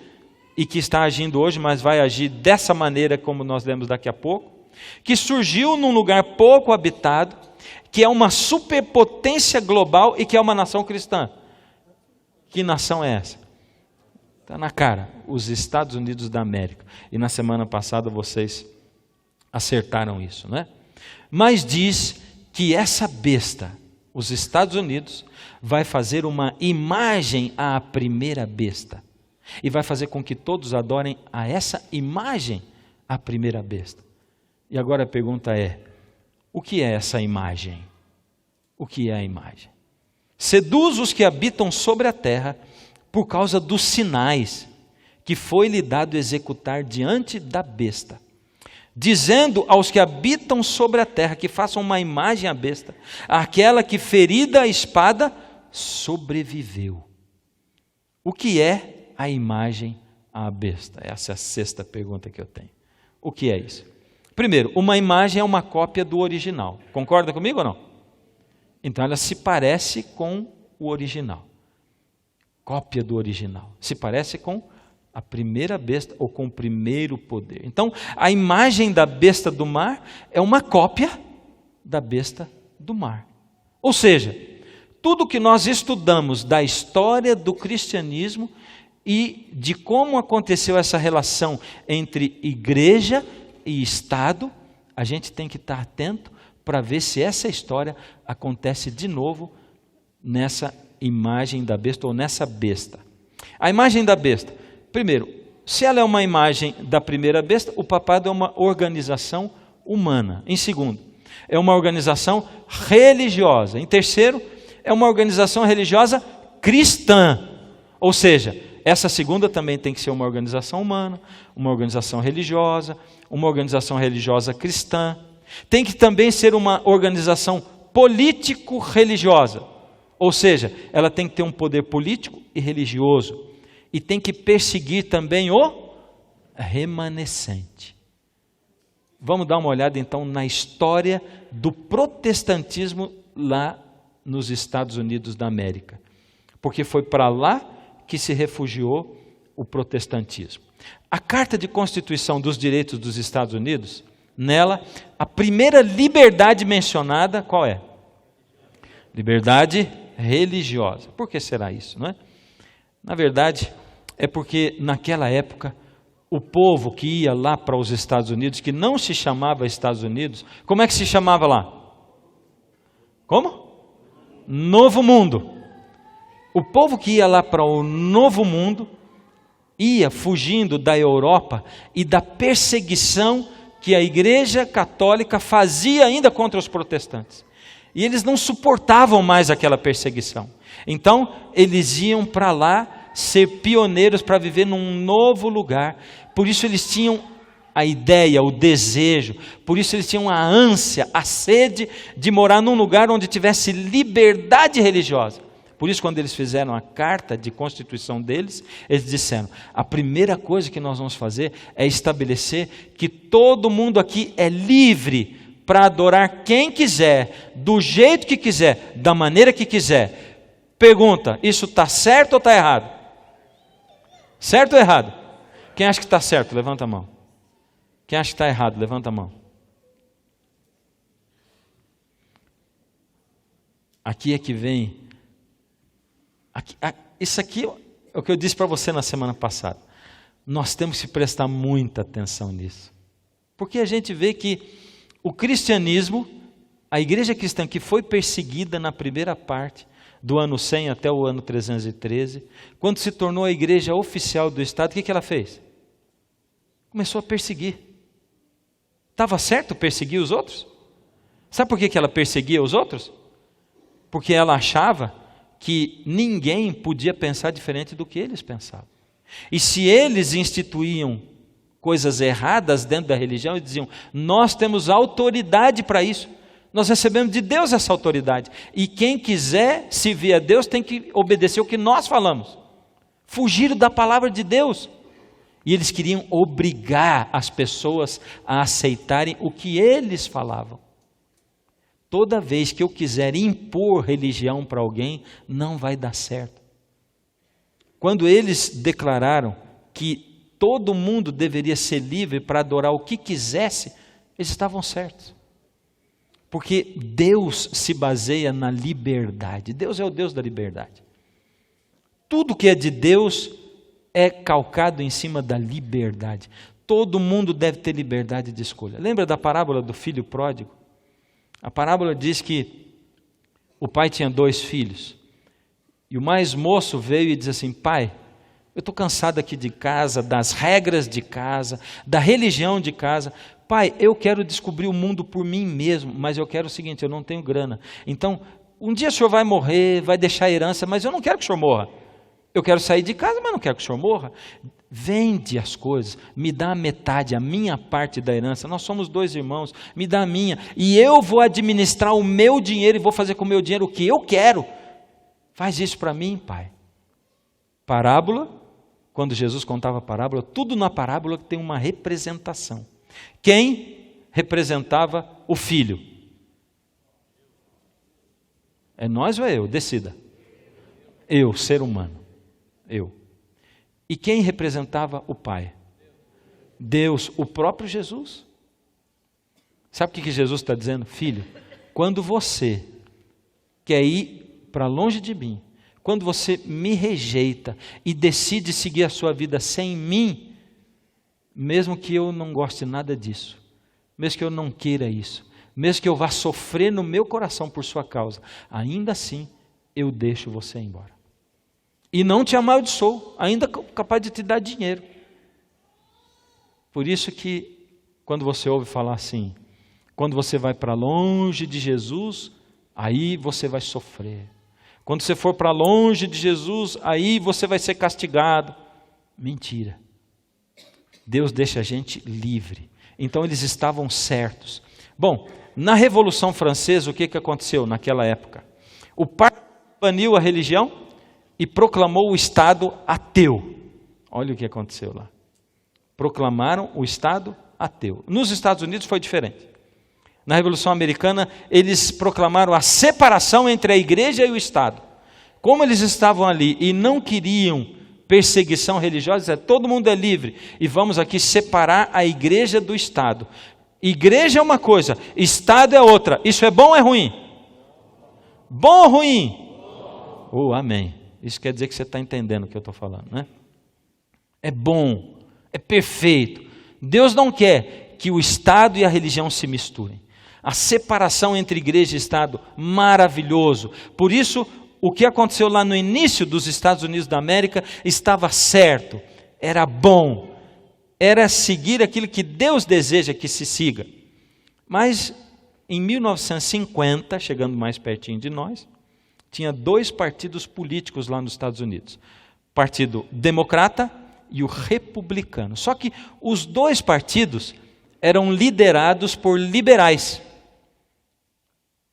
e que está agindo hoje, mas vai agir dessa maneira como nós lemos daqui a pouco, que surgiu num lugar pouco habitado, que é uma superpotência global e que é uma nação cristã. Que nação é essa? Está na cara, os Estados Unidos da América. E na semana passada vocês acertaram isso, né? Mas diz que essa besta, os Estados Unidos, vai fazer uma imagem à primeira besta. E vai fazer com que todos adorem a essa imagem à primeira besta. E agora a pergunta é, o que é essa imagem? O que é a imagem? Seduz os que habitam sobre a terra por causa dos sinais que foi-lhe dado executar diante da besta, dizendo aos que habitam sobre a terra que façam uma imagem à besta, aquela que ferida a espada sobreviveu. O que é a imagem à besta? Essa é a sexta pergunta que eu tenho. O que é isso? Primeiro, uma imagem é uma cópia do original. Concorda comigo ou não? Então ela se parece com o original. Cópia do original. Se parece com a primeira besta ou com o primeiro poder. Então, a imagem da besta do mar é uma cópia da besta do mar. Ou seja, tudo que nós estudamos da história do cristianismo e de como aconteceu essa relação entre igreja e Estado, a gente tem que estar atento para ver se essa história acontece de novo nessa imagem da besta ou nessa besta. A imagem da besta, primeiro, se ela é uma imagem da primeira besta, o papado é uma organização humana. Em segundo, é uma organização religiosa. Em terceiro, é uma organização religiosa cristã. Ou seja, essa segunda também tem que ser uma organização humana, uma organização religiosa cristã. Tem que também ser uma organização político-religiosa. Ou seja, ela tem que ter um poder político e religioso. E tem que perseguir também o remanescente. Vamos dar uma olhada então na história do protestantismo lá nos Estados Unidos da América. Porque foi para lá que se refugiou o protestantismo. A Carta de Constituição dos Direitos dos Estados Unidos, nela, a primeira liberdade mencionada, qual é? Liberdade religiosa. Por que será isso, não é? Na verdade, é porque naquela época, o povo que ia lá para os Estados Unidos, que não se chamava Estados Unidos, como é que se chamava lá? Como? Novo Mundo. O povo que ia lá para o Novo Mundo, ia fugindo da Europa e da perseguição que a Igreja Católica fazia ainda contra os protestantes. E eles não suportavam mais aquela perseguição. Então, eles iam para lá ser pioneiros para viver num novo lugar. Por isso eles tinham a ideia, o desejo, por isso eles tinham a ânsia, a sede de morar num lugar onde tivesse liberdade religiosa. Por isso, quando eles fizeram a carta de constituição deles, eles disseram, a primeira coisa que nós vamos fazer é estabelecer que todo mundo aqui é livre para adorar quem quiser, do jeito que quiser, da maneira que quiser. Pergunta, isso está certo ou está errado? Certo ou errado? Quem acha que está certo, levanta a mão. Quem acha que está errado, levanta a mão. Aqui é que vem... Isso aqui é o que eu disse para você na semana passada. Nós temos que prestar muita atenção nisso. Porque a gente vê que o cristianismo, a igreja cristã que foi perseguida na primeira parte, do ano 100 até o ano 313, quando se tornou a igreja oficial do Estado, o que ela fez? Começou a perseguir. Estava certo perseguir os outros? Sabe por que ela perseguia os outros? Porque ela achava que ninguém podia pensar diferente do que eles pensavam. E se eles instituíam coisas erradas dentro da religião e diziam: nós temos autoridade para isso, nós recebemos de Deus essa autoridade, e quem quiser servir a Deus tem que obedecer o que nós falamos. Fugiram da palavra de Deus, e eles queriam obrigar as pessoas a aceitarem o que eles falavam. Toda vez que eu quiser impor religião para alguém, não vai dar certo. Quando eles declararam que todo mundo deveria ser livre para adorar o que quisesse, eles estavam certos. Porque Deus se baseia na liberdade. Deus é o Deus da liberdade. Tudo que é de Deus é calcado em cima da liberdade. Todo mundo deve ter liberdade de escolha. Lembra da parábola do filho pródigo? A parábola diz que o pai tinha 2 filhos. E o mais moço veio e disse assim: pai, eu estou cansado aqui de casa, das regras de casa, da religião de casa. Pai, eu quero descobrir o mundo por mim mesmo, mas eu quero o seguinte: eu não tenho grana. Então, um dia o senhor vai morrer, vai deixar a herança, mas eu não quero que o senhor morra. Eu quero sair de casa, mas não quero que o senhor morra. Vende as coisas, me dá a metade, a minha parte da herança. Nós somos 2 irmãos, me dá a minha. E eu vou administrar o meu dinheiro e vou fazer com o meu dinheiro o que eu quero. Faz isso para mim, pai. Parábola, quando Jesus contava a parábola, tudo na parábola tem uma representação. Quem representava o filho? É nós ou é eu? Decida. Eu, ser humano. Eu. E quem representava o pai? Deus, o próprio Jesus. Sabe o que Jesus está dizendo? Filho, quando você quer ir para longe de mim, quando você me rejeita e decide seguir a sua vida sem mim, mesmo que eu não goste nada disso, mesmo que eu não queira isso, mesmo que eu vá sofrer no meu coração por sua causa, ainda assim eu deixo você ir embora. E não te amaldiçoo, ainda capaz de te dar dinheiro. Por isso que quando você ouve falar assim, quando você vai para longe de Jesus, aí você vai sofrer. Quando você for para longe de Jesus, aí você vai ser castigado. Mentira. Deus deixa a gente livre. Então eles estavam certos. Bom, na Revolução Francesa, o que aconteceu naquela época? O parlamento baniu a religião e proclamou o Estado ateu. Olha o que aconteceu lá. Proclamaram o Estado ateu. Nos Estados Unidos foi diferente. Na Revolução Americana, eles proclamaram a separação entre a igreja e o Estado. Como eles estavam ali e não queriam perseguição religiosa, todo mundo é livre e vamos aqui separar a igreja do Estado. Igreja é uma coisa, Estado é outra. Isso é bom ou é ruim? Bom ou ruim? Oh, amém. Isso quer dizer que você está entendendo o que eu estou falando, né? É bom, é perfeito. Deus não quer que o Estado e a religião se misturem. A separação entre igreja e Estado, maravilhoso. Por isso, o que aconteceu lá no início dos Estados Unidos da América estava certo, era bom, era seguir aquilo que Deus deseja que se siga. Mas em 1950, chegando mais pertinho de nós, tinha 2 partidos políticos lá nos Estados Unidos. O Partido Democrata e o Republicano. Só que os 2 partidos eram liderados por liberais.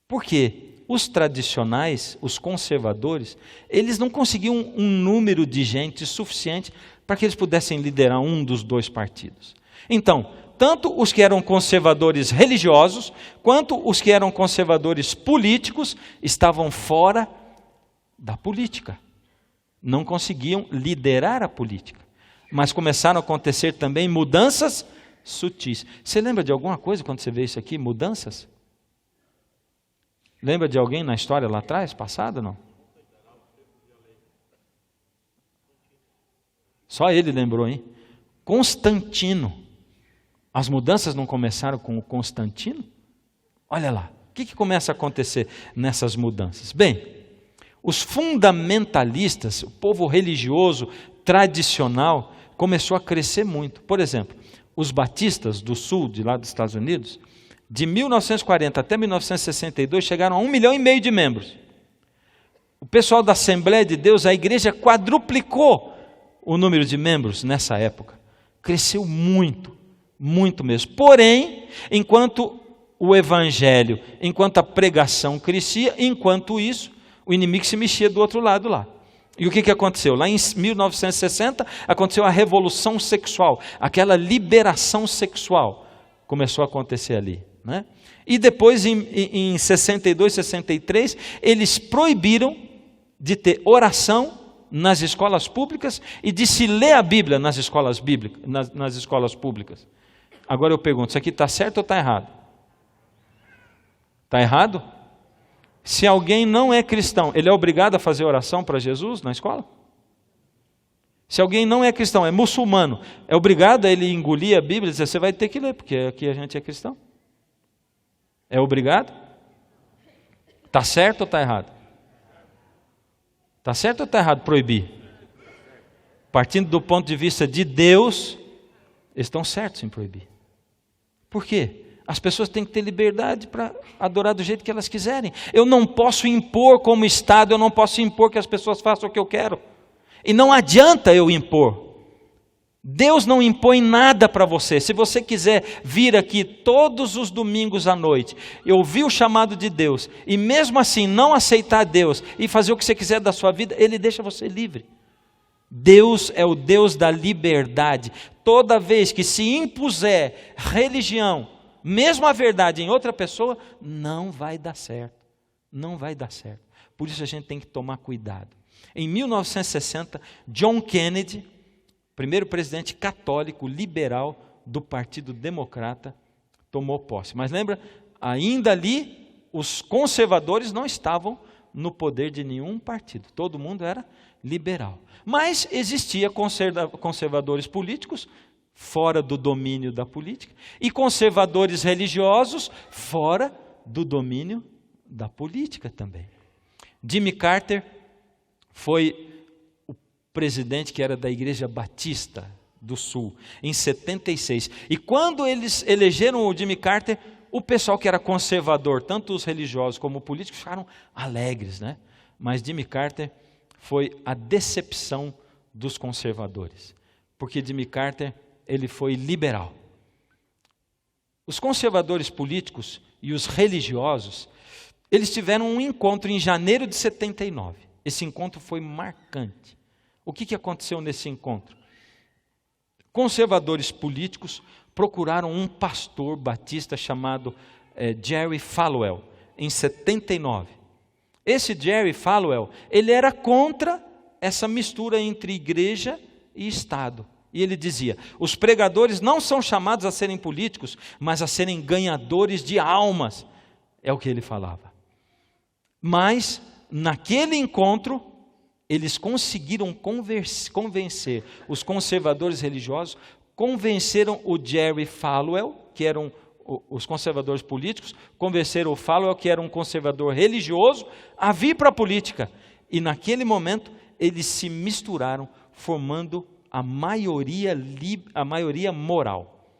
Por quê? Os tradicionais, os conservadores, eles não conseguiam um número de gente suficiente para que eles pudessem liderar um dos 2 partidos. Então, tanto os que eram conservadores religiosos, quanto os que eram conservadores políticos, estavam fora da política. Não conseguiam liderar a política. Mas começaram a acontecer também mudanças sutis. Você lembra de alguma coisa quando você vê isso aqui? Mudanças? Lembra de alguém na história lá atrás, passada, não? Só ele lembrou, hein? Constantino. As mudanças não começaram com o Constantino? Olha lá, o que começa a acontecer nessas mudanças? Bem, os fundamentalistas, o povo religioso tradicional, começou a crescer muito. Por exemplo, os batistas do sul, de lá dos Estados Unidos, de 1940 até 1962, chegaram a 1,5 milhão de membros. O pessoal da Assembleia de Deus, a igreja quadruplicou o número de membros nessa época. cresceu muito, muito mesmo. Porém, enquanto o evangelho, enquanto a pregação crescia, enquanto isso, o inimigo se mexia do outro lado lá. E o que aconteceu? Lá em 1960, aconteceu a revolução sexual, aquela liberação sexual começou a acontecer ali, né? E depois, em 62, 63, eles proibiram de ter oração nas escolas públicas e de se ler a Bíblia nas escolas públicas. Agora eu pergunto, isso aqui está certo ou está errado? Está errado? Se alguém não é cristão, ele é obrigado a fazer oração para Jesus na escola? Se alguém não é cristão, é muçulmano, é obrigado a ele engolir a Bíblia e dizer, você vai ter que ler, porque aqui a gente é cristão? É obrigado? Está certo ou está errado? Está certo ou está errado proibir? Partindo do ponto de vista de Deus, eles estão certos em proibir. Por quê? As pessoas têm que ter liberdade para adorar do jeito que elas quiserem. Eu não posso impor como Estado, eu não posso impor que as pessoas façam o que eu quero. E não adianta eu impor. Deus não impõe nada para você. Se você quiser vir aqui todos os domingos à noite, e ouvir o chamado de Deus, e mesmo assim não aceitar Deus, e fazer o que você quiser da sua vida, Ele deixa você livre. Deus é o Deus da liberdade. Toda vez que se impuser religião, mesmo a verdade em outra pessoa, não vai dar certo. Não vai dar certo. Por isso a gente tem que tomar cuidado. Em 1960, John Kennedy, primeiro presidente católico liberal do Partido Democrata, tomou posse. Mas lembra, ainda ali, os conservadores não estavam no poder de nenhum partido. Todo mundo era liberal. Mas existia conservadores políticos fora do domínio da política, e conservadores religiosos fora do domínio da política também. Jimmy Carter foi o presidente que era da Igreja Batista do Sul, em 76. E quando eles elegeram o Jimmy Carter, o pessoal que era conservador, tanto os religiosos como os políticos, ficaram alegres, né? Mas Jimmy Carter foi a decepção dos conservadores, porque Jimmy Carter ele foi liberal. Os conservadores políticos e os religiosos, eles tiveram um encontro em janeiro de 79. Esse encontro foi marcante. O que aconteceu nesse encontro? Conservadores políticos procuraram um pastor batista chamado Jerry Falwell, em 79. Esse Jerry Falwell, ele era contra essa mistura entre igreja e Estado. E ele dizia, os pregadores não são chamados a serem políticos, mas a serem ganhadores de almas. É o que ele falava. Mas, naquele encontro, eles conseguiram convencer os conservadores religiosos, convenceram o Jerry Falwell, que eram os conservadores políticos, convenceram o Falwell, que era um conservador religioso, a vir para a política. E naquele momento, eles se misturaram, formando a maioria moral.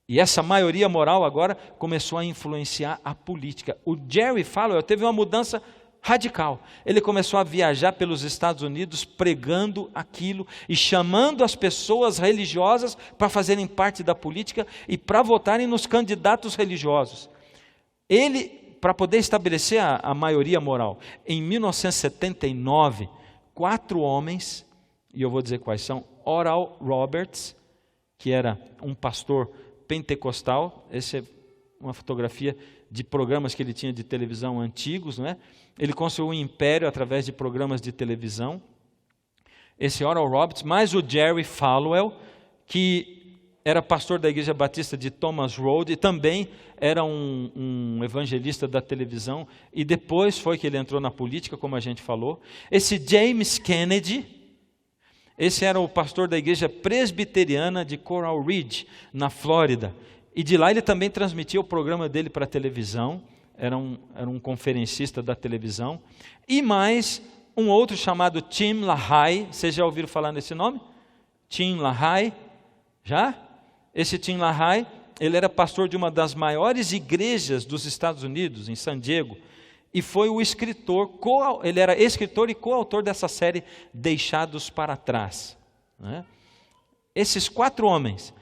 E essa maioria moral agora começou a influenciar a política. O Jerry Falwell teve uma mudança radical. Ele começou a viajar pelos Estados Unidos pregando aquilo e chamando as pessoas religiosas para fazerem parte da política e para votarem nos candidatos religiosos. Ele, para poder estabelecer a maioria moral, em 1979, 4 homens, e eu vou dizer quais são: Oral Roberts, que era um pastor pentecostal, essa é uma fotografia de programas que ele tinha de televisão antigos, não é? Ele construiu um império através de programas de televisão. Esse Oral Roberts, mais o Jerry Falwell, que era pastor da Igreja Batista de Thomas Road, e também era um evangelista da televisão, e depois foi que ele entrou na política, como a gente falou. Esse James Kennedy, esse era o pastor da igreja presbiteriana de Coral Ridge, na Flórida. E de lá ele também transmitia o programa dele para a televisão, era um conferencista da televisão. E mais um outro chamado Tim LaHaye, vocês já ouviram falar nesse nome? Tim LaHaye, já? Esse Tim LaHaye, ele era pastor de uma das maiores igrejas dos Estados Unidos, em San Diego, e foi o escritor, ele era escritor e coautor dessa série Deixados para Trás, né? Esses 4 homens,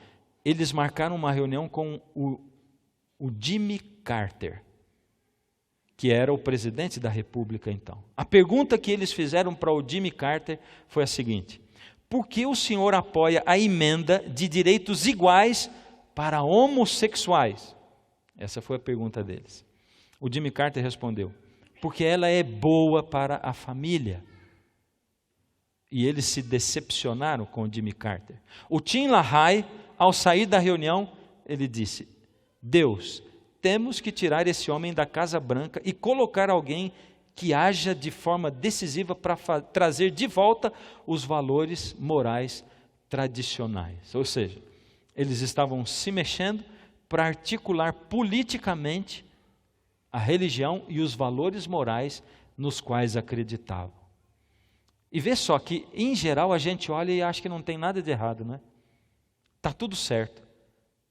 eles marcaram uma reunião com o Jimmy Carter, que era o presidente da República então. A pergunta que eles fizeram para o Jimmy Carter foi a seguinte: por que o senhor apoia a emenda de direitos iguais para homossexuais? Essa foi a pergunta deles. O Jimmy Carter respondeu: porque ela é boa para a família. E eles se decepcionaram com o Jimmy Carter. O Tim LaHaye, ao sair da reunião, ele disse: Deus, temos que tirar esse homem da Casa Branca e colocar alguém que haja de forma decisiva para trazer de volta os valores morais tradicionais. Ou seja, eles estavam se mexendo para articular politicamente a religião e os valores morais nos quais acreditavam. E vê só que, em geral, a gente olha e acha que não tem nada de errado, não é? Está tudo certo.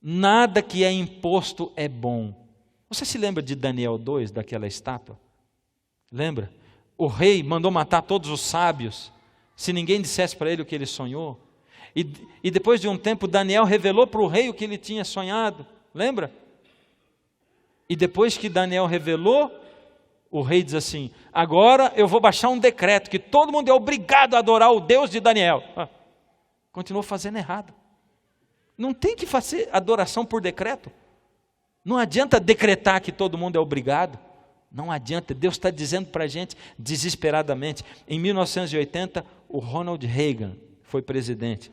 Nada que é imposto é bom. Você se lembra de Daniel 2, daquela estátua? Lembra? O rei mandou matar todos os sábios, se ninguém dissesse para ele o que ele sonhou. E depois de um tempo, Daniel revelou para o rei o que ele tinha sonhado. Lembra? E depois que Daniel revelou, o rei diz assim: agora eu vou baixar um decreto que todo mundo é obrigado a adorar o Deus de Daniel. Continuou fazendo errado. Não tem que fazer adoração por decreto. Não adianta decretar que todo mundo é obrigado. Não adianta. Deus está dizendo para a gente desesperadamente. Em 1980, o Ronald Reagan foi presidente.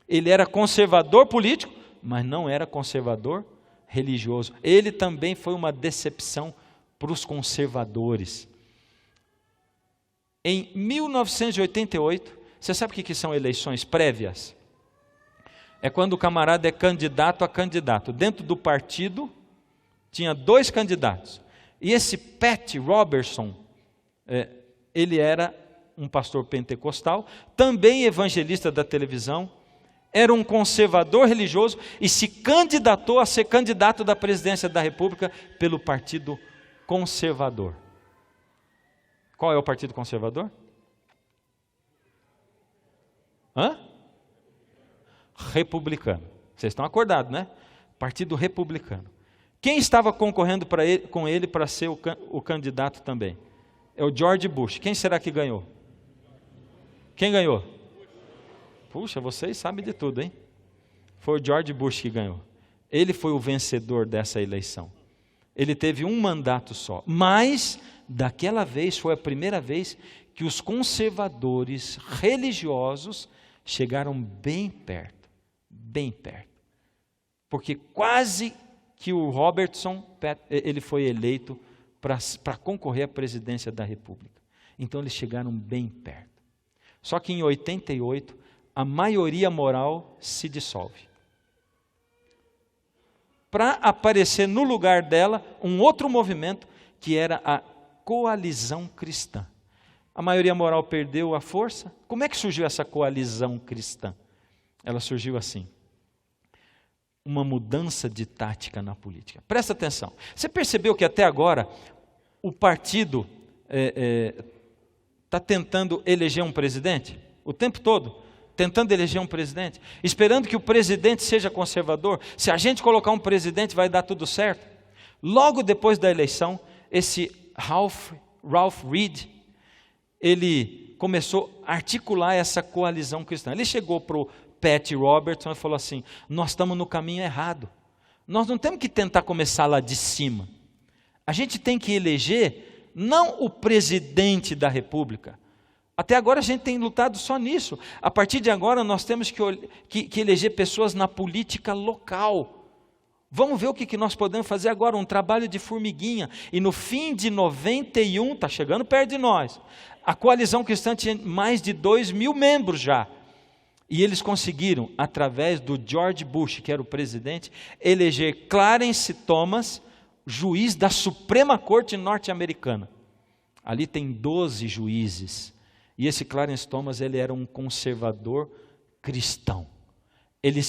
Ele era conservador político, mas não era conservador religioso. Ele também foi uma decepção para os conservadores. Em 1988, você sabe o que são eleições prévias? É quando o camarada é candidato a candidato. Dentro do partido, tinha 2 candidatos. E esse Pat Robertson, ele era um pastor pentecostal, também evangelista da televisão, era um conservador religioso e se candidatou a ser candidato da presidência da República pelo Partido Conservador. Qual é o Partido Conservador? Republicano. Vocês estão acordados, né? Partido Republicano. Quem estava concorrendo com ele para ser o candidato também? É o George Bush. Quem será que ganhou? Quem ganhou? Puxa, vocês sabem de tudo, hein? Foi o George Bush que ganhou. Ele foi o vencedor dessa eleição. Ele teve um mandato só. Mas, daquela vez, foi a primeira vez que os conservadores religiosos chegaram bem perto. Bem perto. Porque quase que o Robertson, ele foi eleito para concorrer à presidência da República. Então eles chegaram bem perto. Só que em 88, a maioria moral se dissolve. Para aparecer no lugar dela um outro movimento que era a coalizão cristã. A maioria moral perdeu a força. Como é que surgiu essa coalizão cristã? Ela surgiu assim. Uma mudança de tática na política. Presta atenção. Você percebeu que até agora o partido está tentando eleger um presidente? O tempo todo? Tentando eleger um presidente? Esperando que o presidente seja conservador? Se a gente colocar um presidente vai dar tudo certo? Logo depois da eleição, esse Ralph Reed, ele começou a articular essa coalizão cristã. Ele chegou para o Pat Robertson e falou assim: nós estamos no caminho errado. Nós não temos que tentar começar lá de cima. A gente tem que eleger não o presidente da República. Até agora a gente tem lutado só nisso. A partir de agora nós temos que eleger pessoas na política local. Vamos ver o que nós podemos fazer agora, um trabalho de formiguinha. E no fim de 91, está chegando perto de nós, a coalizão cristã tinha mais de 2.000 membros já. E eles conseguiram, através do George Bush, que era o presidente, eleger Clarence Thomas, juiz da Suprema Corte norte-americana. Ali tem 12 juízes. E esse Clarence Thomas, ele era um conservador cristão. Ele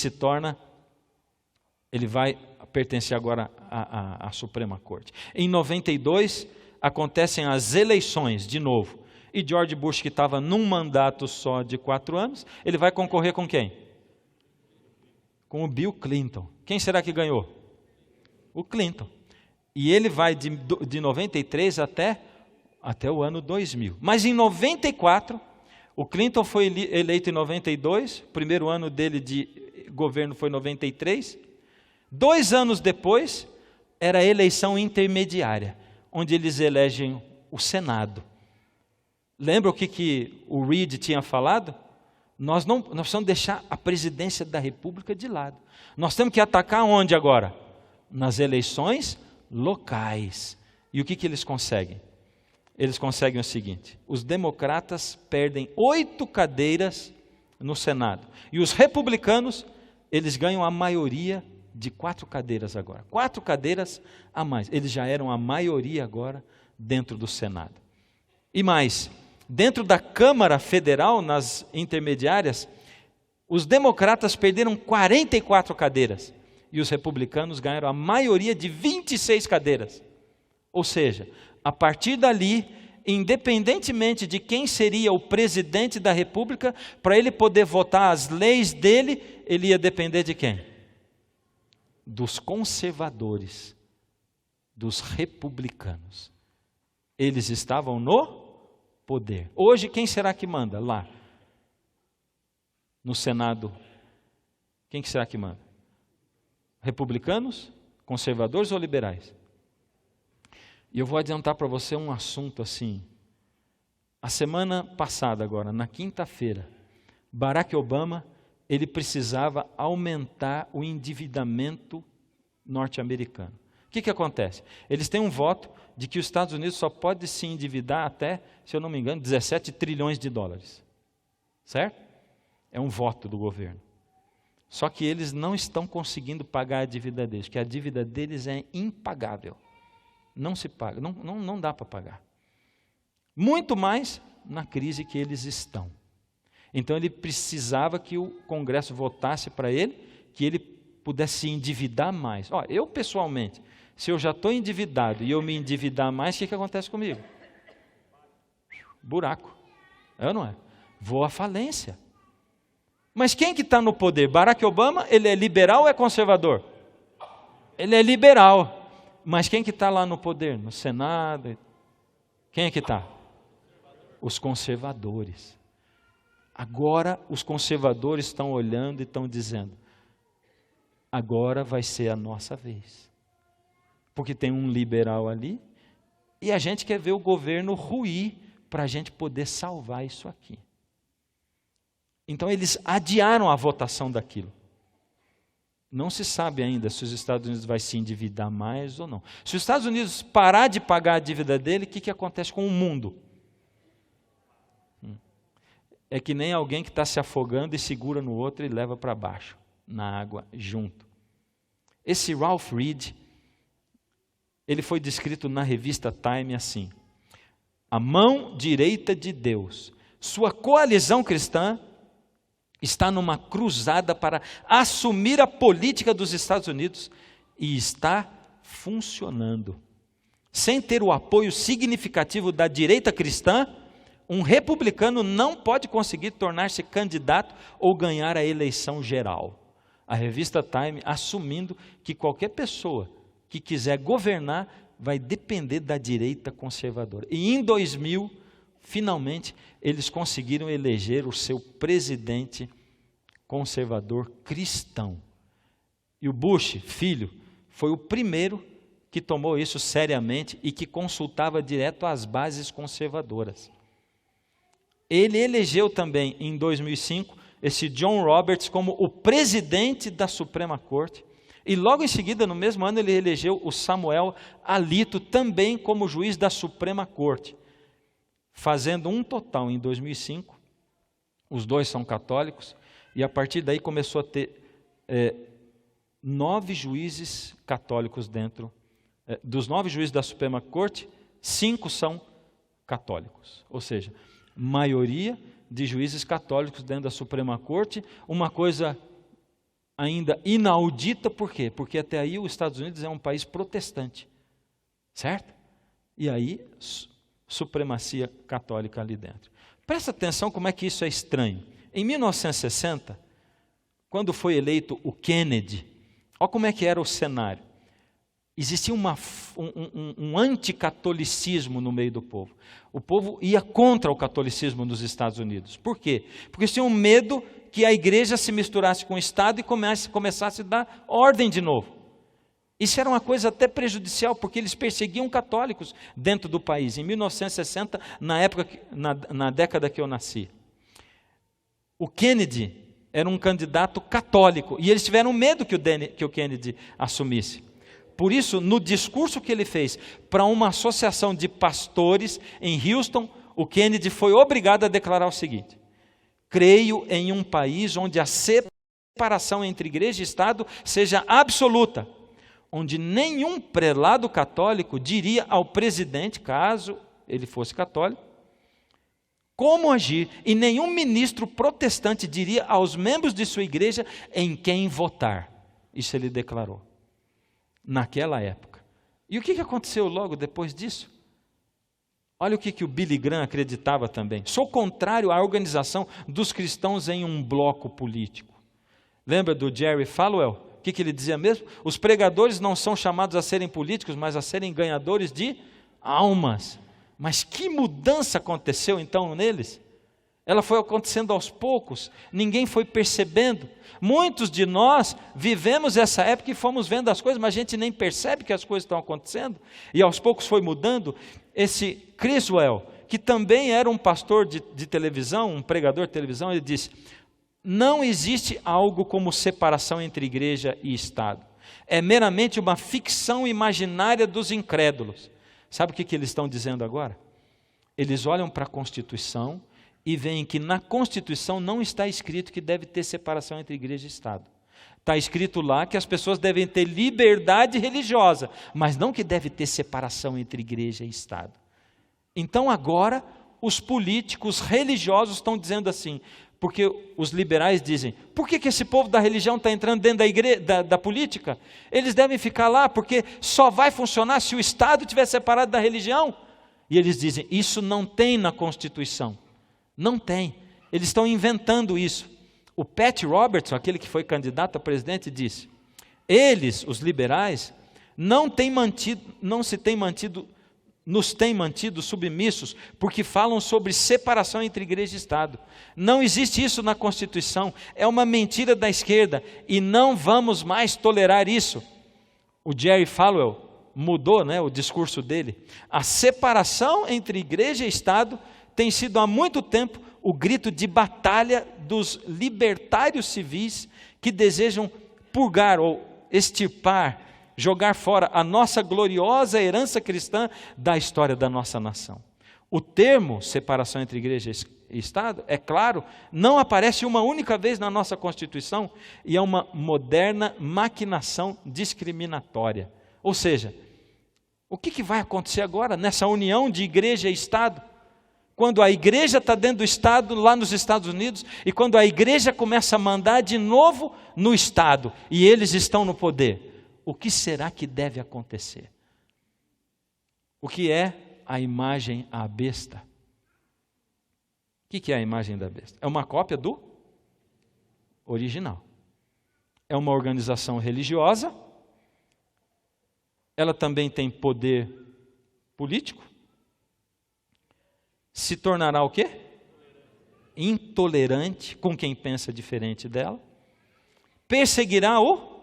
vai pertencer agora à Suprema Corte. Em 92, acontecem as eleições de novo. E George Bush, que estava num mandato só de 4 anos, ele vai concorrer com quem? com o Bill Clinton. Quem será que ganhou? O Clinton. E ele vai de 93 até o ano 2000. Mas em 94, o Clinton foi eleito em 92, o primeiro ano dele de governo foi 93. 2 anos depois, era a eleição intermediária, onde eles elegem o Senado. Lembra o que o Reid tinha falado? Nós precisamos deixar a presidência da República de lado. Nós temos que atacar onde agora? Nas eleições locais. E o que eles conseguem? Eles conseguem o seguinte: os democratas perdem 8 cadeiras no Senado. E os republicanos, eles ganham a maioria de 4 cadeiras agora. 4 cadeiras a mais. Eles já eram a maioria agora dentro do Senado. E mais, dentro da Câmara Federal, nas intermediárias, os democratas perderam 44 cadeiras. E os republicanos ganharam a maioria de 26 cadeiras. Ou seja, a partir dali, independentemente de quem seria o presidente da República, para ele poder votar as leis dele, ele ia depender de quem? Dos conservadores, dos republicanos. Eles estavam no poder. Hoje, quem será que manda lá? No Senado, quem que será que manda? Republicanos, conservadores ou liberais? E eu vou adiantar para você um assunto assim. A semana passada agora, na quinta-feira, Barack Obama, ele precisava aumentar o endividamento norte-americano. O que acontece? Eles têm um voto de que os Estados Unidos só pode se endividar até, se eu não me engano, 17 trilhões de dólares. Certo? É um voto do governo. Só que eles não estão conseguindo pagar a dívida deles, porque a dívida deles é impagável. Não se paga, não dá para pagar. Muito mais na crise que eles estão. Então ele precisava que o Congresso votasse para ele, que ele pudesse se endividar mais. Eu pessoalmente, se eu já estou endividado e eu me endividar mais, o que acontece comigo? Buraco. É ou não é? Vou à falência. Mas quem que está no poder? Barack Obama, ele é liberal ou é conservador? Ele é liberal. Mas quem que está lá no poder? No Senado? Quem é que está? Os conservadores. Agora os conservadores estão olhando e estão dizendo, agora vai ser a nossa vez. Porque tem um liberal ali, e a gente quer ver o governo ruir para a gente poder salvar isso aqui. Então eles adiaram a votação daquilo. Não se sabe ainda se os Estados Unidos vai se endividar mais ou não. Se os Estados Unidos parar de pagar a dívida dele, o que acontece com o mundo? É que nem alguém que está se afogando e segura no outro e leva para baixo, na água, junto. Esse Ralph Reed, ele foi descrito na revista Time assim: a mão direita de Deus, sua coalizão cristã, está numa cruzada para assumir a política dos Estados Unidos e está funcionando. Sem ter o apoio significativo da direita cristã, um republicano não pode conseguir tornar-se candidato ou ganhar a eleição geral. A revista Time assumindo que qualquer pessoa que quiser governar vai depender da direita conservadora. E em 2000, finalmente, eles conseguiram eleger o seu presidente conservador cristão. E o Bush, filho, foi o primeiro que tomou isso seriamente e que consultava direto as bases conservadoras. Ele elegeu também, em 2005, esse John Roberts como o presidente da Suprema Corte. E logo em seguida, no mesmo ano, ele elegeu o Samuel Alito também como juiz da Suprema Corte. Fazendo um total em 2005, os dois são católicos, e a partir daí começou a ter 9 juízes católicos dentro. Dos 9 juízes da Suprema Corte, 5 são católicos. Ou seja, maioria de juízes católicos dentro da Suprema Corte, uma coisa ainda inaudita, por quê? Porque até aí os Estados Unidos é um país protestante, certo? E aí, supremacia católica ali dentro. Presta atenção como é que isso é estranho. Em 1960, quando foi eleito o Kennedy, olha como é que era o cenário. Existia um anticatolicismo no meio do povo. O povo ia contra o catolicismo nos Estados Unidos. Por quê? Porque tinham medo que a igreja se misturasse com o Estado e começasse a dar ordem de novo. Isso era uma coisa até prejudicial, porque eles perseguiam católicos dentro do país. Em 1960, na década que eu nasci, o Kennedy era um candidato católico, e eles tiveram medo que o Kennedy assumisse. Por isso, no discurso que ele fez para uma associação de pastores em Houston, o Kennedy foi obrigado a declarar o seguinte: creio em um país onde a separação entre igreja e Estado seja absoluta, onde nenhum prelado católico diria ao presidente, caso ele fosse católico, como agir, e nenhum ministro protestante diria aos membros de sua igreja em quem votar. Isso ele declarou naquela época. E o que aconteceu logo depois disso? Olha o que o Billy Graham acreditava também. Sou contrário à organização dos cristãos em um bloco político. Lembra do Jerry Falwell? O que ele dizia mesmo? Os pregadores não são chamados a serem políticos, mas a serem ganhadores de almas. Mas que mudança aconteceu então neles? Ela foi acontecendo aos poucos, ninguém foi percebendo. Muitos de nós vivemos essa época e fomos vendo as coisas, mas a gente nem percebe que as coisas estão acontecendo. E aos poucos foi mudando. Esse Criswell, que também era um pastor de televisão, um pregador de televisão, ele disse: não existe algo como separação entre igreja e Estado. É meramente uma ficção imaginária dos incrédulos. Sabe o que eles estão dizendo agora? Eles olham para a Constituição e veem que na Constituição não está escrito que deve ter separação entre igreja e Estado. Está escrito lá que as pessoas devem ter liberdade religiosa, mas não que deve ter separação entre igreja e Estado. Então agora os políticos religiosos estão dizendo assim, porque os liberais dizem: por que esse povo da religião está entrando dentro da política? Eles devem ficar lá, porque só vai funcionar se o Estado estiver separado da religião. E eles dizem: isso não tem na Constituição. Não tem. Eles estão inventando isso. O Pat Robertson, aquele que foi candidato a presidente, disse: eles, os liberais, nos têm mantido submissos, porque falam sobre separação entre igreja e Estado. Não existe isso na Constituição, é uma mentira da esquerda, e não vamos mais tolerar isso. O Jerry Falwell mudou, o discurso dele. A separação entre igreja e Estado tem sido há muito tempo o grito de batalha dos libertários civis que desejam purgar ou extirpar, jogar fora a nossa gloriosa herança cristã da história da nossa nação. O termo separação entre igreja e Estado, é claro, não aparece uma única vez na nossa Constituição e é uma moderna maquinação discriminatória. Ou seja, o que vai acontecer agora nessa união de igreja e Estado? Quando a igreja está dentro do Estado, lá nos Estados Unidos, e quando a igreja começa a mandar de novo no Estado, e eles estão no poder, o que será que deve acontecer? O que é a imagem à besta? O que é a imagem da besta? É uma cópia do original. É uma organização religiosa, ela também tem poder político. Se tornará o quê? Intolerante com quem pensa diferente dela. Perseguirá o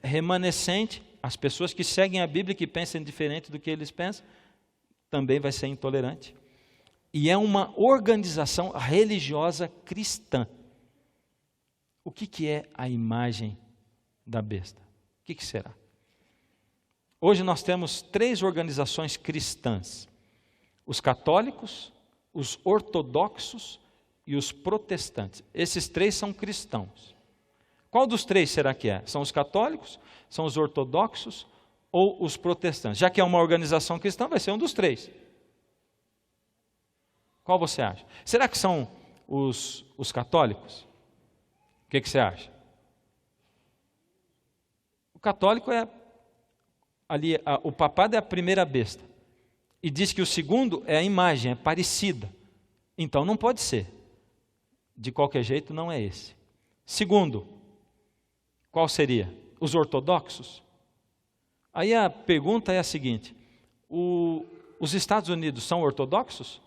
remanescente, as pessoas que seguem a Bíblia e que pensam diferente do que eles pensam, também vai ser intolerante. E é uma organização religiosa cristã. O que é a imagem da besta? O que será? Hoje nós temos 3 organizações cristãs: os católicos, os ortodoxos e os protestantes. Esses 3 são cristãos. Qual dos 3 será que é? São os católicos, são os ortodoxos ou os protestantes? Já que é uma organização cristã, vai ser um dos 3. Qual você acha? Será que são os católicos? O que você acha? O católico é ali, o papado é a primeira besta. E diz que o segundo é a imagem, é parecida. Então não pode ser. De qualquer jeito não é esse. Segundo, qual seria? Os ortodoxos? Aí a pergunta é a seguinte: os Estados Unidos são ortodoxos?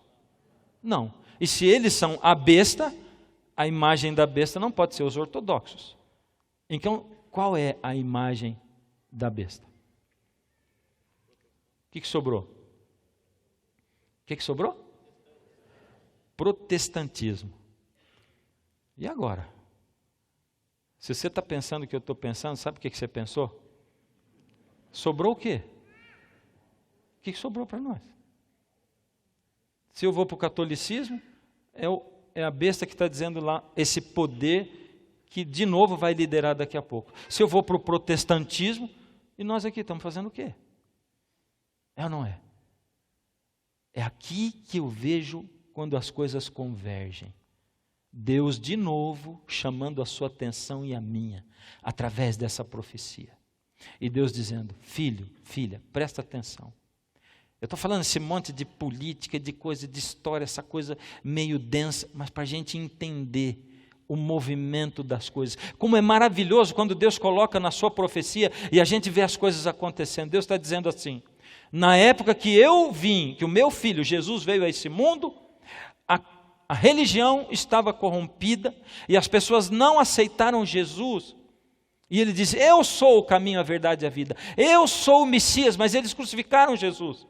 Não. E se eles são a besta, a imagem da besta não pode ser os ortodoxos. Então, qual é a imagem da besta? O que sobrou? O que sobrou? Protestantismo. E agora? Se você está pensando o que eu estou pensando, sabe o que você pensou? Sobrou o quê? O que sobrou para nós? Se eu vou para o catolicismo, é a besta que está dizendo lá, esse poder que de novo vai liderar daqui a pouco. Se eu vou para o protestantismo, e nós aqui estamos fazendo o quê? É ou não é? É aqui que eu vejo quando as coisas convergem. Deus de novo chamando a sua atenção e a minha, através dessa profecia. E Deus dizendo: filho, filha, presta atenção. Eu estou falando esse monte de política, de coisa, de história, essa coisa meio densa, mas para a gente entender o movimento das coisas. Como é maravilhoso quando Deus coloca na sua profecia e a gente vê as coisas acontecendo. Deus está dizendo assim: na época que eu vim, que o meu filho Jesus veio a esse mundo, a religião estava corrompida e as pessoas não aceitaram Jesus. E ele diz: eu sou o caminho, a verdade e a vida. Eu sou o Messias, mas eles crucificaram Jesus.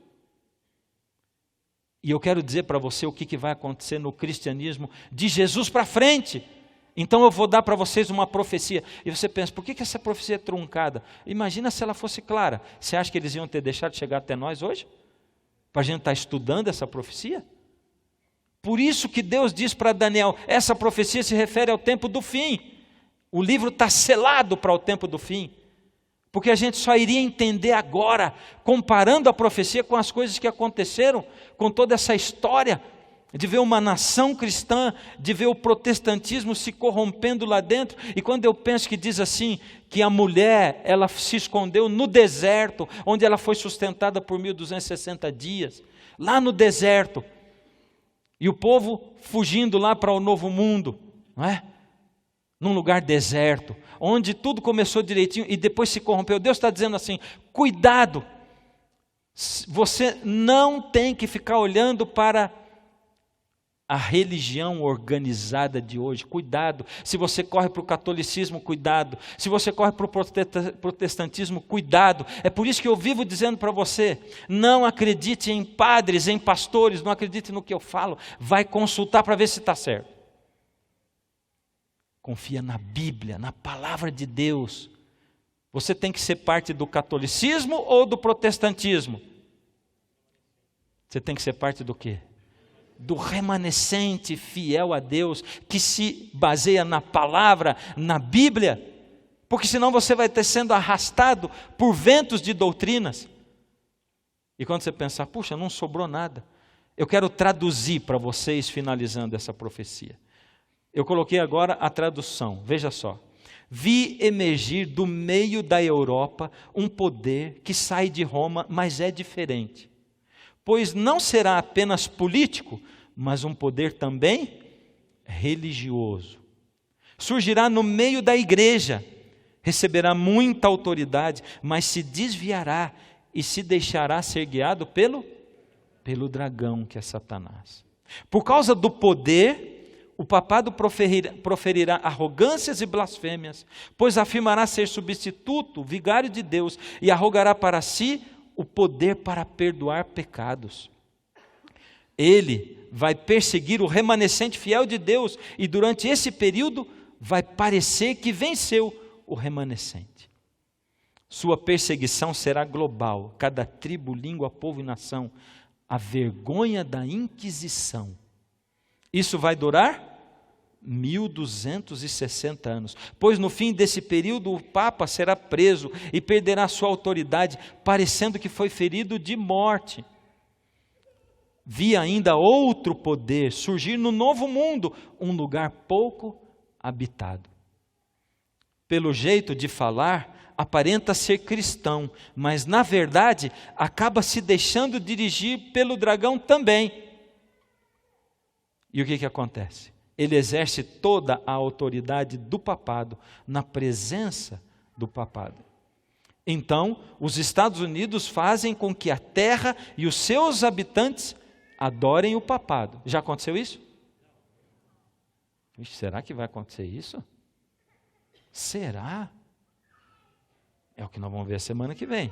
E eu quero dizer para você o que vai acontecer no cristianismo de Jesus para frente. Então eu vou dar para vocês uma profecia. E você pensa: por que essa profecia é truncada? Imagina se ela fosse clara. Você acha que eles iam ter deixado de chegar até nós hoje? Para a gente estar estudando essa profecia? Por isso que Deus diz para Daniel: essa profecia se refere ao tempo do fim. O livro está selado para o tempo do fim. Porque a gente só iria entender agora, comparando a profecia com as coisas que aconteceram, com toda essa história, de ver uma nação cristã, de ver o protestantismo se corrompendo lá dentro. E quando eu penso que diz assim, que a mulher, ela se escondeu no deserto, onde ela foi sustentada por 1260 dias, lá no deserto, e o povo fugindo lá para o novo mundo, não é? Num lugar deserto, onde tudo começou direitinho e depois se corrompeu. Deus está dizendo assim: cuidado, você não tem que ficar olhando para a religião organizada de hoje. Cuidado, se você corre para o catolicismo, cuidado. Se você corre para o protestantismo, cuidado. É por isso que eu vivo dizendo para você: não acredite em padres, em pastores, não acredite no que eu falo. Vai consultar para ver se está certo. Confia na Bíblia, na palavra de Deus. Você tem que ser parte do catolicismo ou do protestantismo? Você tem que ser parte do quê? Do remanescente fiel a Deus, que se baseia na palavra, na Bíblia. Porque senão você vai estar sendo arrastado por ventos de doutrinas. E quando você pensar: puxa, não sobrou nada. Eu quero traduzir para vocês, finalizando essa profecia. Eu coloquei agora a tradução, veja só. Vi emergir do meio da Europa um poder que sai de Roma, mas é diferente. Pois não será apenas político, mas um poder também religioso. Surgirá no meio da igreja, receberá muita autoridade, mas se desviará e se deixará ser guiado pelo dragão, que é Satanás. Por causa do poder, o papado proferirá arrogâncias e blasfêmias, pois afirmará ser substituto, vigário de Deus, e arrogará para si o poder para perdoar pecados. Ele vai perseguir o remanescente fiel de Deus, e durante esse período vai parecer que venceu o remanescente. Sua perseguição será global, cada tribo, língua, povo e nação, a vergonha da Inquisição. Isso vai durar 1260 anos, pois no fim desse período o Papa será preso e perderá sua autoridade, parecendo que foi ferido de morte. Vi ainda outro poder surgir no novo mundo, um lugar pouco habitado. Pelo jeito de falar, aparenta ser cristão, mas na verdade acaba se deixando dirigir pelo dragão também. E o que acontece? Ele exerce toda a autoridade do papado na presença do papado. Então, os Estados Unidos fazem com que a terra e os seus habitantes adorem o papado. Já aconteceu isso? Ixi, será que vai acontecer isso? Será? É o que nós vamos ver a semana que vem.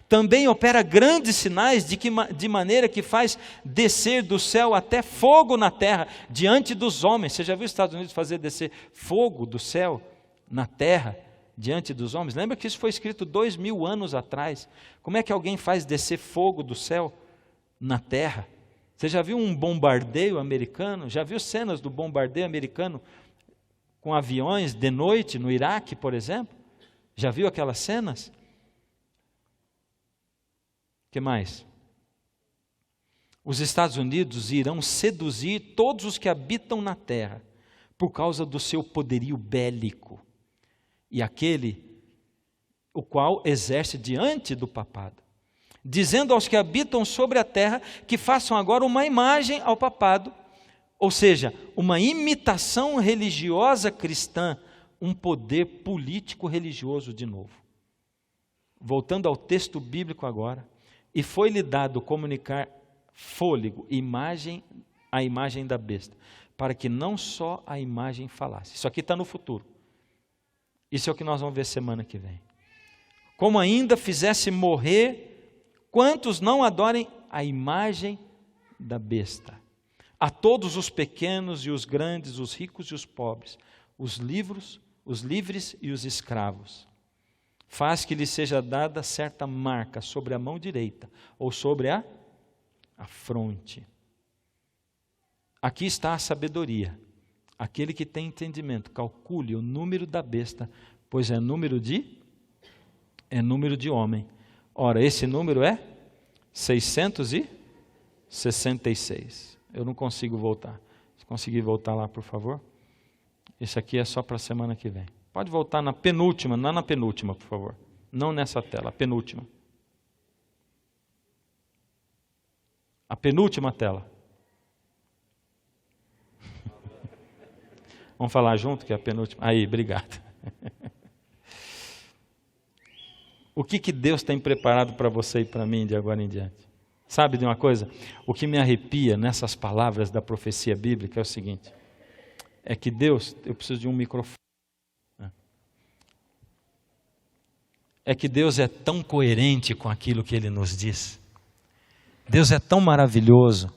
Também opera grandes sinais de maneira que faz descer do céu até fogo na terra, diante dos homens. Você já viu os Estados Unidos fazer descer fogo do céu na terra, diante dos homens? Lembra que isso foi escrito 2000 anos atrás. Como é que alguém faz descer fogo do céu na terra? Você já viu um bombardeio americano? Já viu cenas do bombardeio americano com aviões de noite no Iraque, por exemplo? Já viu aquelas cenas? O que mais? Os Estados Unidos irão seduzir todos os que habitam na terra por causa do seu poderio bélico e aquele o qual exerce diante do papado, dizendo aos que habitam sobre a terra que façam agora uma imagem ao papado, ou seja, uma imitação religiosa cristã, um poder político religioso de novo. Voltando ao texto bíblico agora, e foi-lhe dado comunicar fôlego, a imagem da besta, para que não só a imagem falasse. Isso aqui está no futuro. Isso é o que nós vamos ver semana que vem. Como ainda fizesse morrer quantos não adorem a imagem da besta. A todos os pequenos e os grandes, os ricos e os pobres, os livres e os escravos. Faz que lhe seja dada certa marca sobre a mão direita ou sobre a fronte. Aqui está a sabedoria. Aquele que tem entendimento, calcule o número da besta, pois é número de homem. Ora, esse número é 666. Eu não consigo voltar. Se conseguir voltar lá, por favor. Esse aqui é só para a semana que vem. Pode voltar na penúltima, não na penúltima, por favor. Não nessa tela, a penúltima. A penúltima tela. Vamos falar junto, que é a penúltima. Aí, obrigado. O que Deus tem preparado para você e para mim de agora em diante? Sabe de uma coisa? O que me arrepia nessas palavras da profecia bíblica é o seguinte. É que Deus, eu preciso de um microfone. É que Deus é tão coerente com aquilo que Ele nos diz. Deus é tão maravilhoso.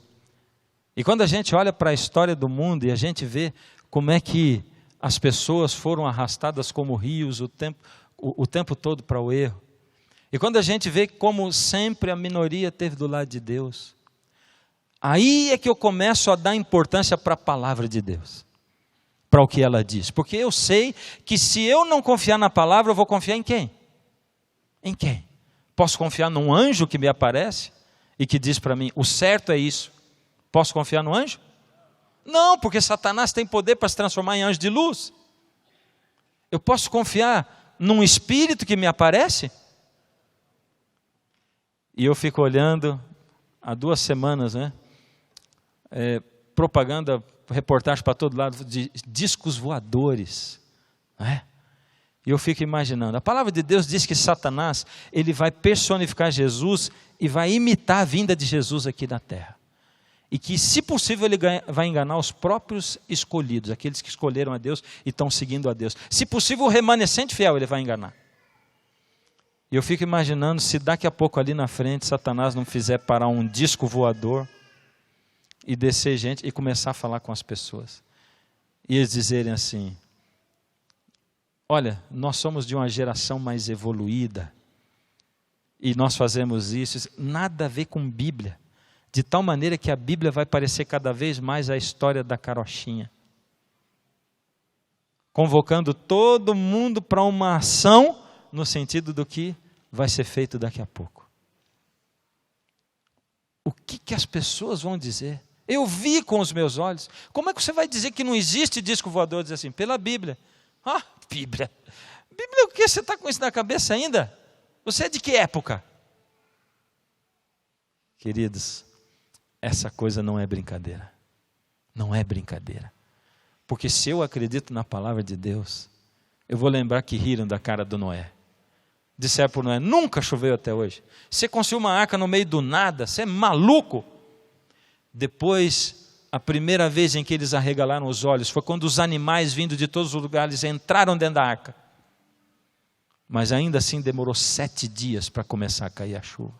E quando a gente olha para a história do mundo e a gente vê como é que as pessoas foram arrastadas como rios o tempo todo para o erro. E quando a gente vê como sempre a minoria esteve do lado de Deus, aí é que eu começo a dar importância para a palavra de Deus, para o que ela diz. Porque eu sei que se eu não confiar na palavra, eu vou confiar em quem? Em quem? Posso confiar num anjo que me aparece e que diz para mim, o certo é isso. Posso confiar no anjo? Não, porque Satanás tem poder para se transformar em anjo de luz. Eu posso confiar num espírito que me aparece? E eu fico olhando, há 2 semanas, propaganda, reportagem para todo lado, de discos voadores, não é? E eu fico imaginando, a palavra de Deus diz que Satanás, ele vai personificar Jesus e vai imitar a vinda de Jesus aqui na terra. E que, se possível, ele vai enganar os próprios escolhidos, aqueles que escolheram a Deus e estão seguindo a Deus. Se possível, o remanescente fiel ele vai enganar. E eu fico imaginando se daqui a pouco ali na frente, Satanás não fizer parar um disco voador e descer gente e começar a falar com as pessoas. E eles dizerem assim, olha, nós somos de uma geração mais evoluída e nós fazemos isso, nada a ver com Bíblia, de tal maneira que a Bíblia vai parecer cada vez mais a história da carochinha, convocando todo mundo para uma ação no sentido do que vai ser feito daqui a pouco. O que as pessoas vão dizer? Eu vi com os meus olhos. Como é que você vai dizer que não existe disco voador? Diz assim, pela Bíblia. Ah, Bíblia. Bíblia, o que? Você está com isso na cabeça ainda? Você é de que época? Queridos, essa coisa não é brincadeira. Não é brincadeira. Porque se eu acredito na palavra de Deus, eu vou lembrar que riram da cara do Noé. Disseram para o Noé: nunca choveu até hoje. Você construiu uma arca no meio do nada, você é maluco. Depois, a primeira vez em que eles arregalaram os olhos foi quando os animais vindo de todos os lugares entraram dentro da arca. Mas ainda assim demorou 7 dias para começar a cair a chuva.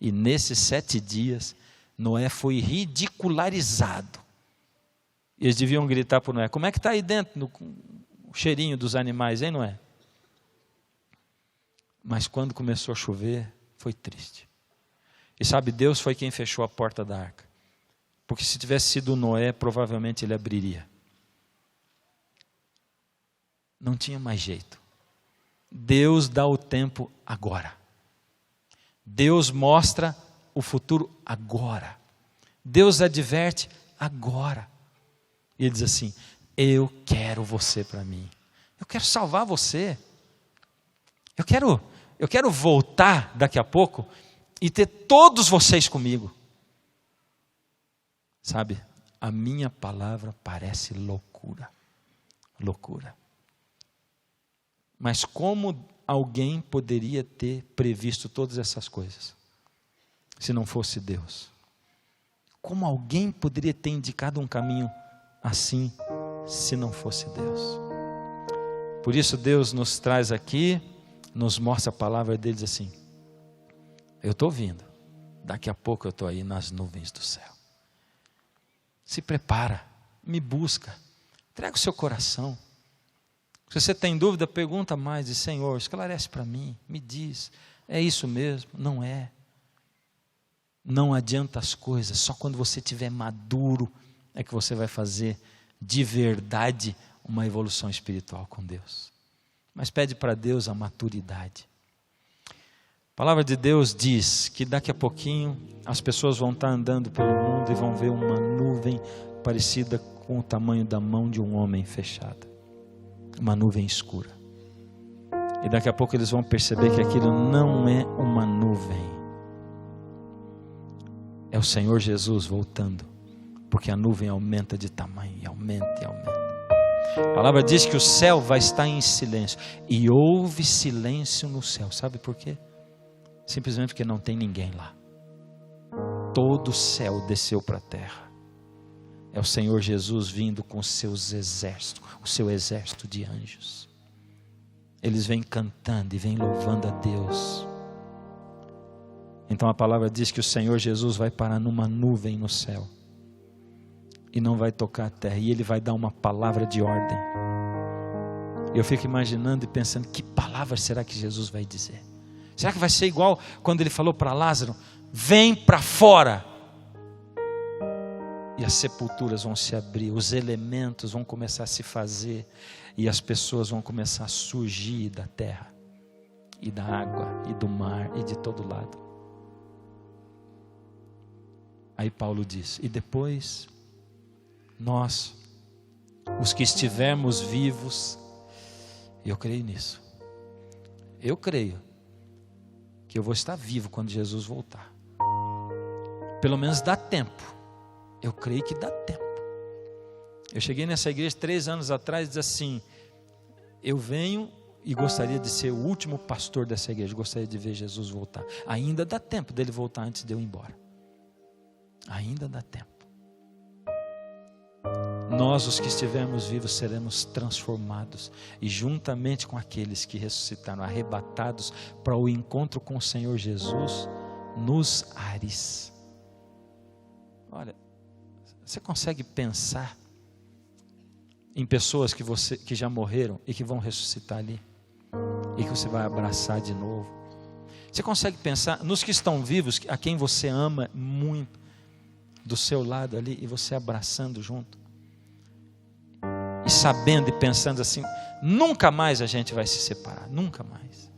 E nesses 7 dias, Noé foi ridicularizado. Eles deviam gritar para Noé: como é que está aí dentro o cheirinho dos animais, hein, Noé? Mas quando começou a chover, foi triste. E sabe, Deus foi quem fechou a porta da arca. Porque se tivesse sido Noé, provavelmente ele abriria. Não tinha mais jeito. Deus dá o tempo agora. Deus mostra o futuro agora. Deus adverte agora. E ele diz assim: eu quero você para mim. Eu quero salvar você. Eu quero voltar daqui a pouco e ter todos vocês comigo. Sabe, a minha palavra parece loucura. Loucura. Mas como alguém poderia ter previsto todas essas coisas, se não fosse Deus? Como alguém poderia ter indicado um caminho assim, se não fosse Deus? Por isso Deus nos traz aqui, nos mostra a palavra dele, diz assim: eu estou vindo, daqui a pouco eu estou aí nas nuvens do céu. Se prepara, me busca, entrega o seu coração. Se você tem dúvida, pergunta mais, diz: Senhor, esclarece para mim, me diz, é isso mesmo? Não é. Não adianta as coisas, só quando você estiver maduro é que você vai fazer de verdade uma evolução espiritual com Deus. Mas pede para Deus a maturidade. A palavra de Deus diz que daqui a pouquinho as pessoas vão estar andando pelo mundo e vão ver uma nuvem parecida com o tamanho da mão de um homem fechada. Uma nuvem escura. E daqui a pouco eles vão perceber que aquilo não é uma nuvem. É o Senhor Jesus voltando. Porque a nuvem aumenta de tamanho, e aumenta e aumenta. A palavra diz que o céu vai estar em silêncio. E houve silêncio no céu. Sabe por quê? Simplesmente porque não tem ninguém lá. Todo o céu desceu para a terra. É o Senhor Jesus vindo com seus exércitos, o seu exército de anjos. Eles vêm cantando e vêm louvando a Deus. Então a palavra diz que o Senhor Jesus vai parar numa nuvem no céu. E não vai tocar a terra. E Ele vai dar uma palavra de ordem. Eu fico imaginando e pensando: que palavra será que Jesus vai dizer? Será que vai ser igual quando Ele falou para Lázaro: vem para fora? E as sepulturas vão se abrir, os elementos vão começar a se fazer, e as pessoas vão começar a surgir da terra, e da água, e do mar, e de todo lado. Aí Paulo diz: e depois, nós, os que estivermos vivos, eu creio nisso, eu creio que eu vou estar vivo quando Jesus voltar. Pelo menos dá tempo. Eu creio que dá tempo. Eu cheguei nessa igreja 3 anos atrás e disse assim: eu venho e gostaria de ser o último pastor dessa igreja, gostaria de ver Jesus voltar. Ainda dá tempo dele voltar antes de eu ir embora. Ainda dá tempo. Nós, os que estivermos vivos, seremos transformados, e juntamente com aqueles que ressuscitaram, arrebatados para o encontro com o Senhor Jesus nos ares. Olha, você consegue pensar em pessoas que já morreram e que vão ressuscitar ali, e que você vai abraçar de novo? Você consegue pensar nos que estão vivos, a quem você ama muito, do seu lado ali, e você abraçando junto, e sabendo e pensando assim: nunca mais a gente vai se separar, nunca mais.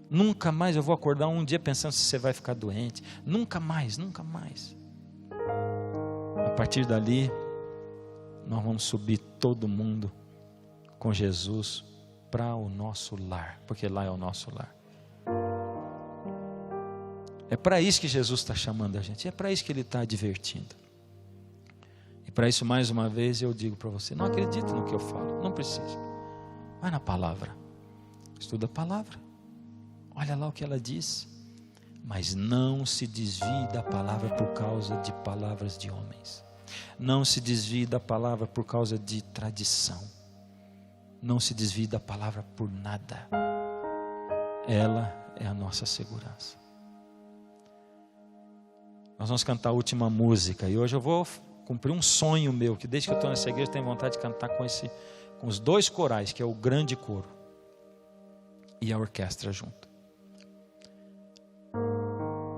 Nunca mais eu vou acordar um dia pensando se você vai ficar doente. Nunca mais, nunca mais. A partir dali, nós vamos subir todo mundo com Jesus para o nosso lar, porque lá é o nosso lar. É para isso que Jesus está chamando a gente, é para isso que Ele está advertindo. E para isso, mais uma vez, eu digo para você: não acredite no que eu falo, não precisa. Vai na palavra, estuda a palavra, olha lá o que ela diz. Mas não se desvie da palavra por causa de palavras de homens. Não se desvie da palavra por causa de tradição. Não se desvie da palavra por nada. Ela é a nossa segurança. Nós vamos cantar a última música. E hoje eu vou cumprir um sonho meu, que desde que eu estou nessa igreja eu tenho vontade de cantar com os 2 corais, que é o grande coro e a orquestra junto.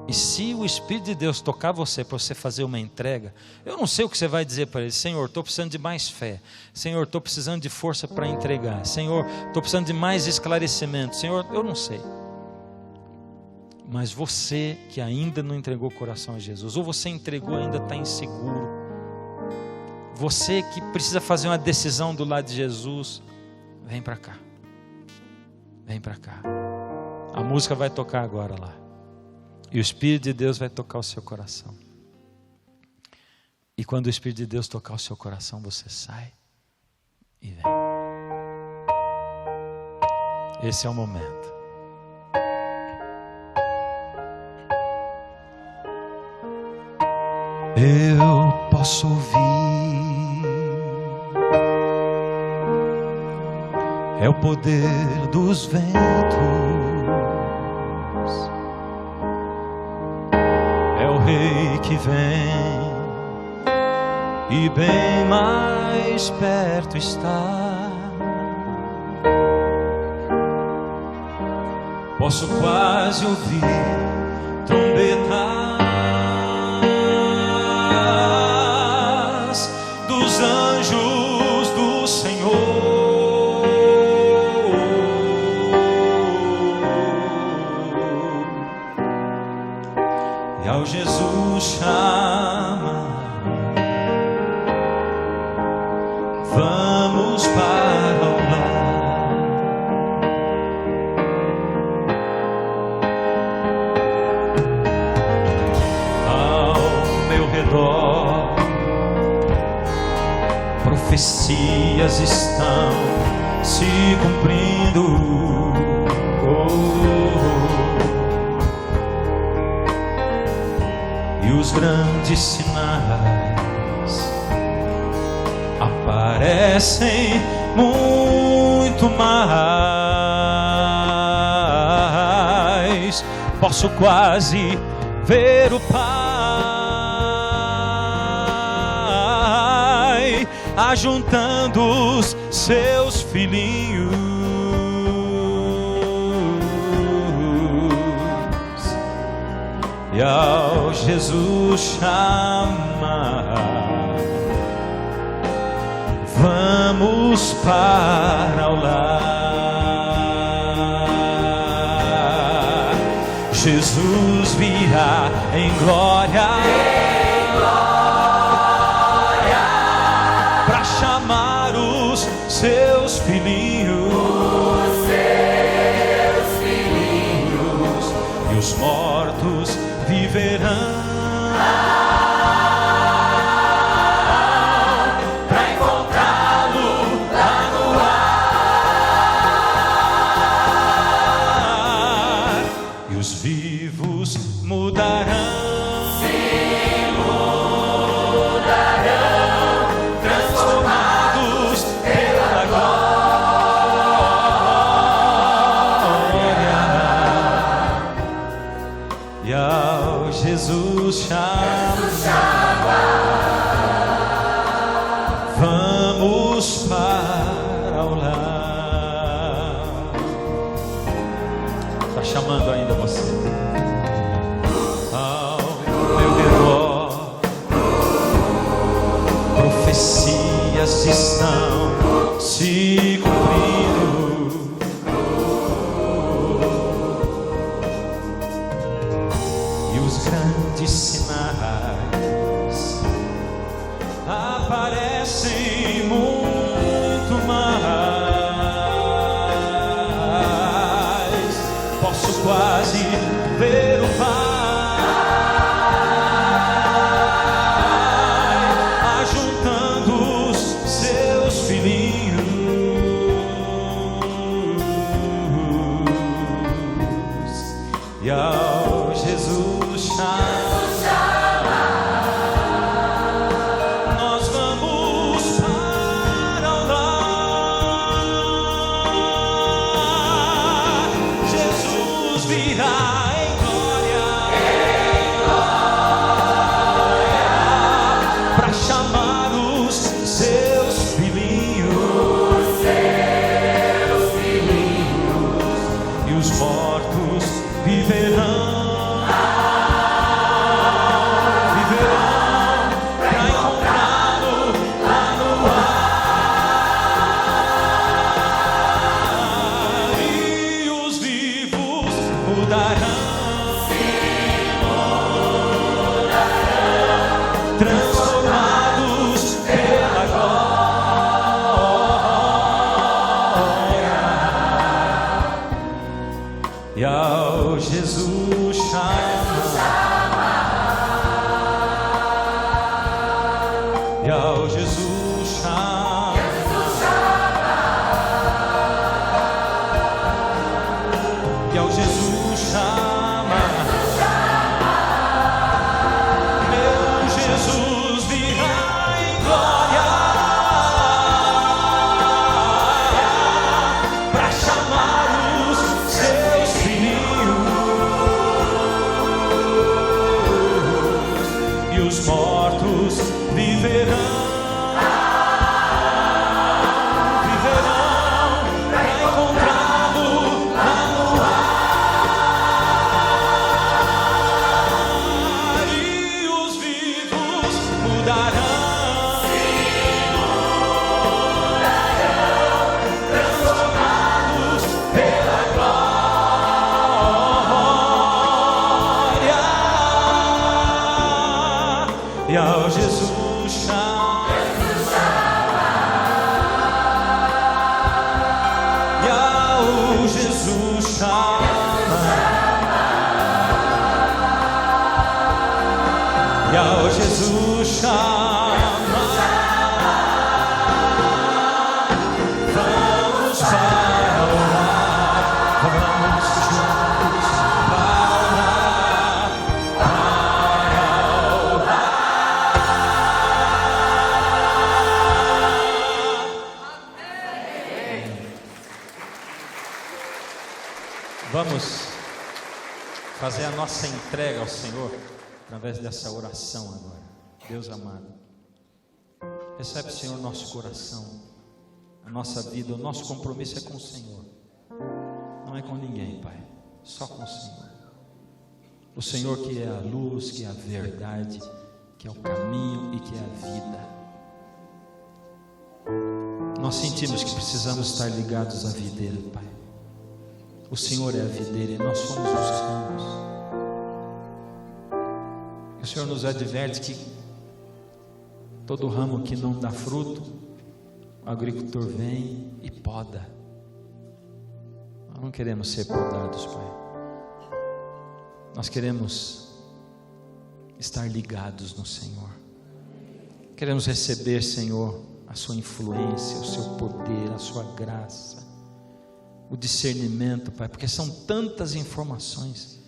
E se o Espírito de Deus tocar você para você fazer uma entrega, eu não sei o que você vai dizer para ele. Senhor, estou precisando de mais fé. Senhor, estou precisando de força para entregar. Senhor, estou precisando de mais esclarecimento. Senhor, eu não sei. Mas você que ainda não entregou o coração a Jesus, ou você entregou e ainda está inseguro, você que precisa fazer uma decisão do lado de Jesus, vem para cá. Vem para cá. A música vai tocar agora lá. E o Espírito de Deus vai tocar o seu coração. E quando o Espírito de Deus tocar o seu coração, você sai e vem. Esse é o momento. Eu posso ouvir, é o poder dos ventos, é o Rei que vem e bem mais perto está. Posso quase ouvir trombetas dos anjos do Senhor, e ao Jesus chama, vamos para o lar. Ao meu redor profecias estão se cumprindo. E os grandes sinais aparecem muito mais. Posso quase ver o Pai ajuntando os seus filhinhos, e ao Jesus chamar, vamos para o lar. Jesus virá em glória, para chamar os seus filhinhos, e os mortos viverão. Jesus chama, vamos para o lar. Está chamando ainda você. Ao meu redor profecias estão se cumprindo. Grandes sinais aparecem muito mais. Posso quase ver o Pai ajuntando os seus filhinhos, transformados pela glória. E ao Jesus chamar, e ao Jesus chamar, e ao Jesus chamar, meu Jesus virá em glória para chamar os seus filhos, e os mortos viverão. E ao Jesus chama, e ao Jesus chama, e ao Jesus chama, vamos para orar, vamos juntos para orar, para orar. Vamos fazer a nossa entrega ao Senhor através dessa oração agora. Deus amado, recebe, Senhor, nosso coração, a nossa vida, o nosso compromisso é com o Senhor, não é com ninguém, Pai, só com o Senhor. O Senhor que é a luz, que é a verdade, que é o caminho e que é a vida. Nós sentimos que precisamos estar ligados à videira, Pai. O Senhor é a videira e nós somos os ramos. E o Senhor nos adverte que todo ramo que não dá fruto, o agricultor vem e poda. Nós não queremos ser podados, Pai. Nós queremos estar ligados no Senhor. Queremos receber, Senhor, a sua influência, o seu poder, a sua graça, o discernimento, Pai, porque são tantas informações,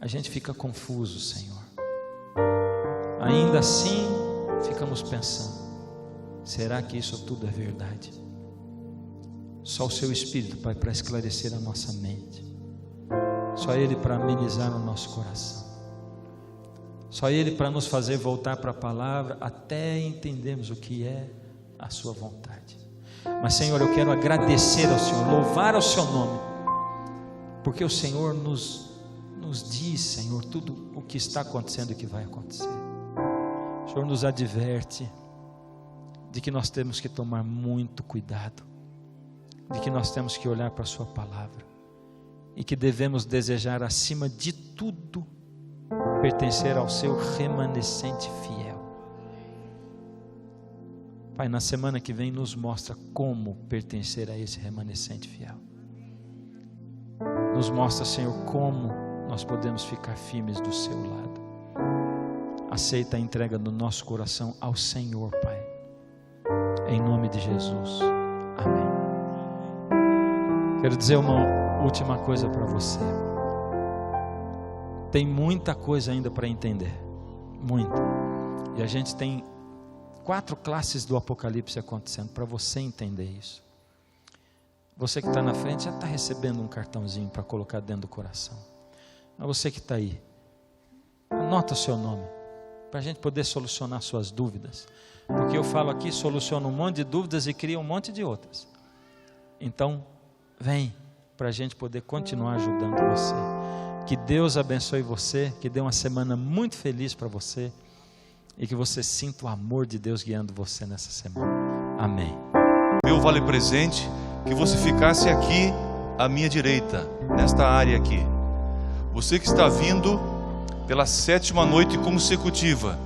a gente fica confuso, Senhor. Ainda assim, ficamos pensando: será que isso tudo é verdade? Só o Seu Espírito, Pai, para esclarecer a nossa mente, só Ele para amenizar o nosso coração, só Ele para nos fazer voltar para a palavra até entendermos o que é a Sua vontade. Mas, Senhor, eu quero agradecer ao Senhor, louvar ao Seu nome, porque o Senhor nos diz, Senhor, tudo o que está acontecendo e o que vai acontecer. O Senhor nos adverte de que nós temos que tomar muito cuidado, de que nós temos que olhar para a Sua palavra e que devemos desejar, acima de tudo, pertencer ao Seu remanescente fiel. Pai, na semana que vem nos mostra como pertencer a esse remanescente fiel. Nos mostra, Senhor, como nós podemos ficar firmes do Seu lado. Aceita a entrega do nosso coração ao Senhor, Pai, em nome de Jesus, amém. Quero dizer uma última coisa para você. Tem muita coisa ainda para entender, muita. E a gente tem 4 classes do Apocalipse acontecendo para você entender isso. Você que está na frente já está recebendo um cartãozinho para colocar dentro do coração. Mas você que está aí, anota o seu nome, para a gente poder solucionar suas dúvidas. Porque eu falo aqui, soluciono um monte de dúvidas e crio um monte de outras. Então, vem para a gente poder continuar ajudando você. Que Deus abençoe você, que dê uma semana muito feliz para você e que você sinta o amor de Deus guiando você nessa semana. Amém. Meu vale presente, que você ficasse aqui à minha direita, nesta área aqui. Você que está vindo pela 7ª noite consecutiva,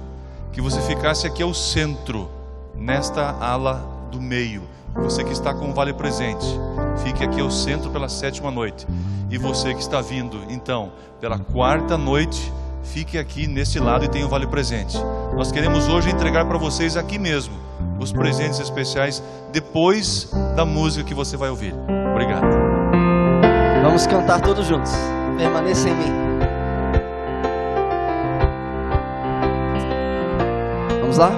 que você ficasse aqui ao centro, nesta ala do meio. Você que está com o Vale Presente, fique aqui ao centro pela 7ª noite. E você que está vindo, então, pela 4ª noite, fique aqui nesse lado e tenha o Vale Presente. Nós queremos hoje entregar para vocês aqui mesmo os presentes especiais depois da música que você vai ouvir. Obrigado. Vamos cantar todos juntos. Permaneça em mim. Vamos lá?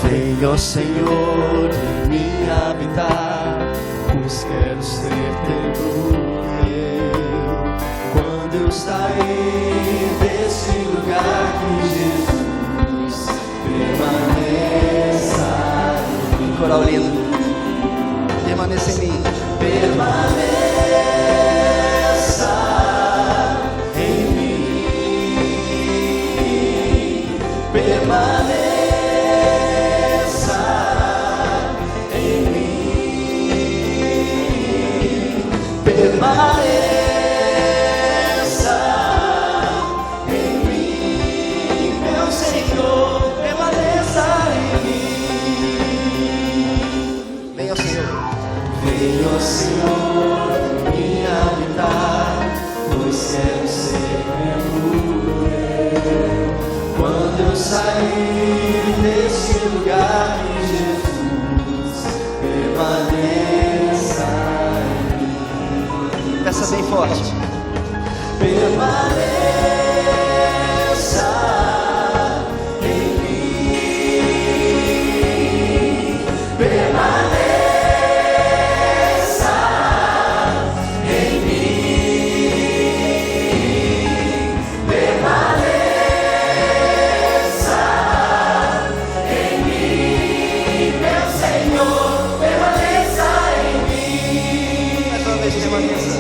Venha, ó Senhor, em mim habitar, pois quero ser teu rei. Quando eu sair desse lugar, que Jesus permaneça em mim. Coral lindo. Permaneça em mim. Permaneça em mim. Permaneça. Permaneça em mim, meu Senhor, permaneça em mim. Venha, Senhor. Venha, Senhor, me habitar, pois quero ser meu. Quando eu sair desse lugar, Jesus permaneça. Peça bem forte. Permaneça em mim. Permaneça em mim. Permaneça em mim, meu Senhor. Permaneça em mim. Mais uma vez, permaneça.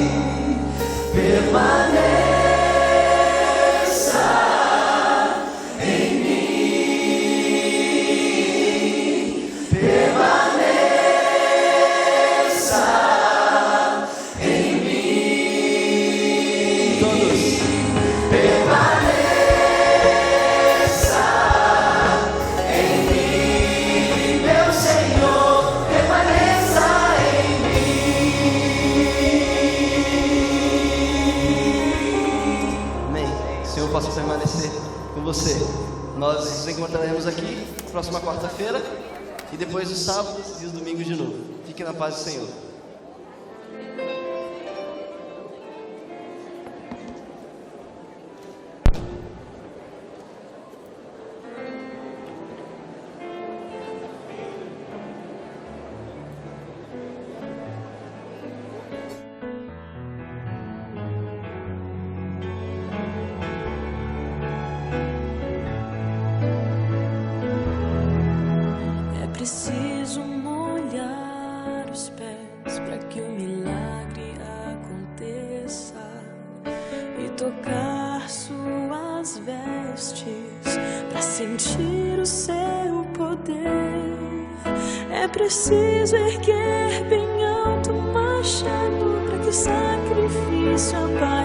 Permaneça em mim. Permaneça em mim. Todos. Permaneça em mim, meu Senhor. Permaneça em mim. Senhor, possa permanecer com você. Nós nos encontraremos aqui próxima quarta-feira e depois os sábados e os domingos de novo. Fique na paz do Senhor. Preciso molhar os pés para que o milagre aconteça e tocar suas vestes para sentir o seu poder. É preciso erguer bem alto o machado para que o sacrifício apareça.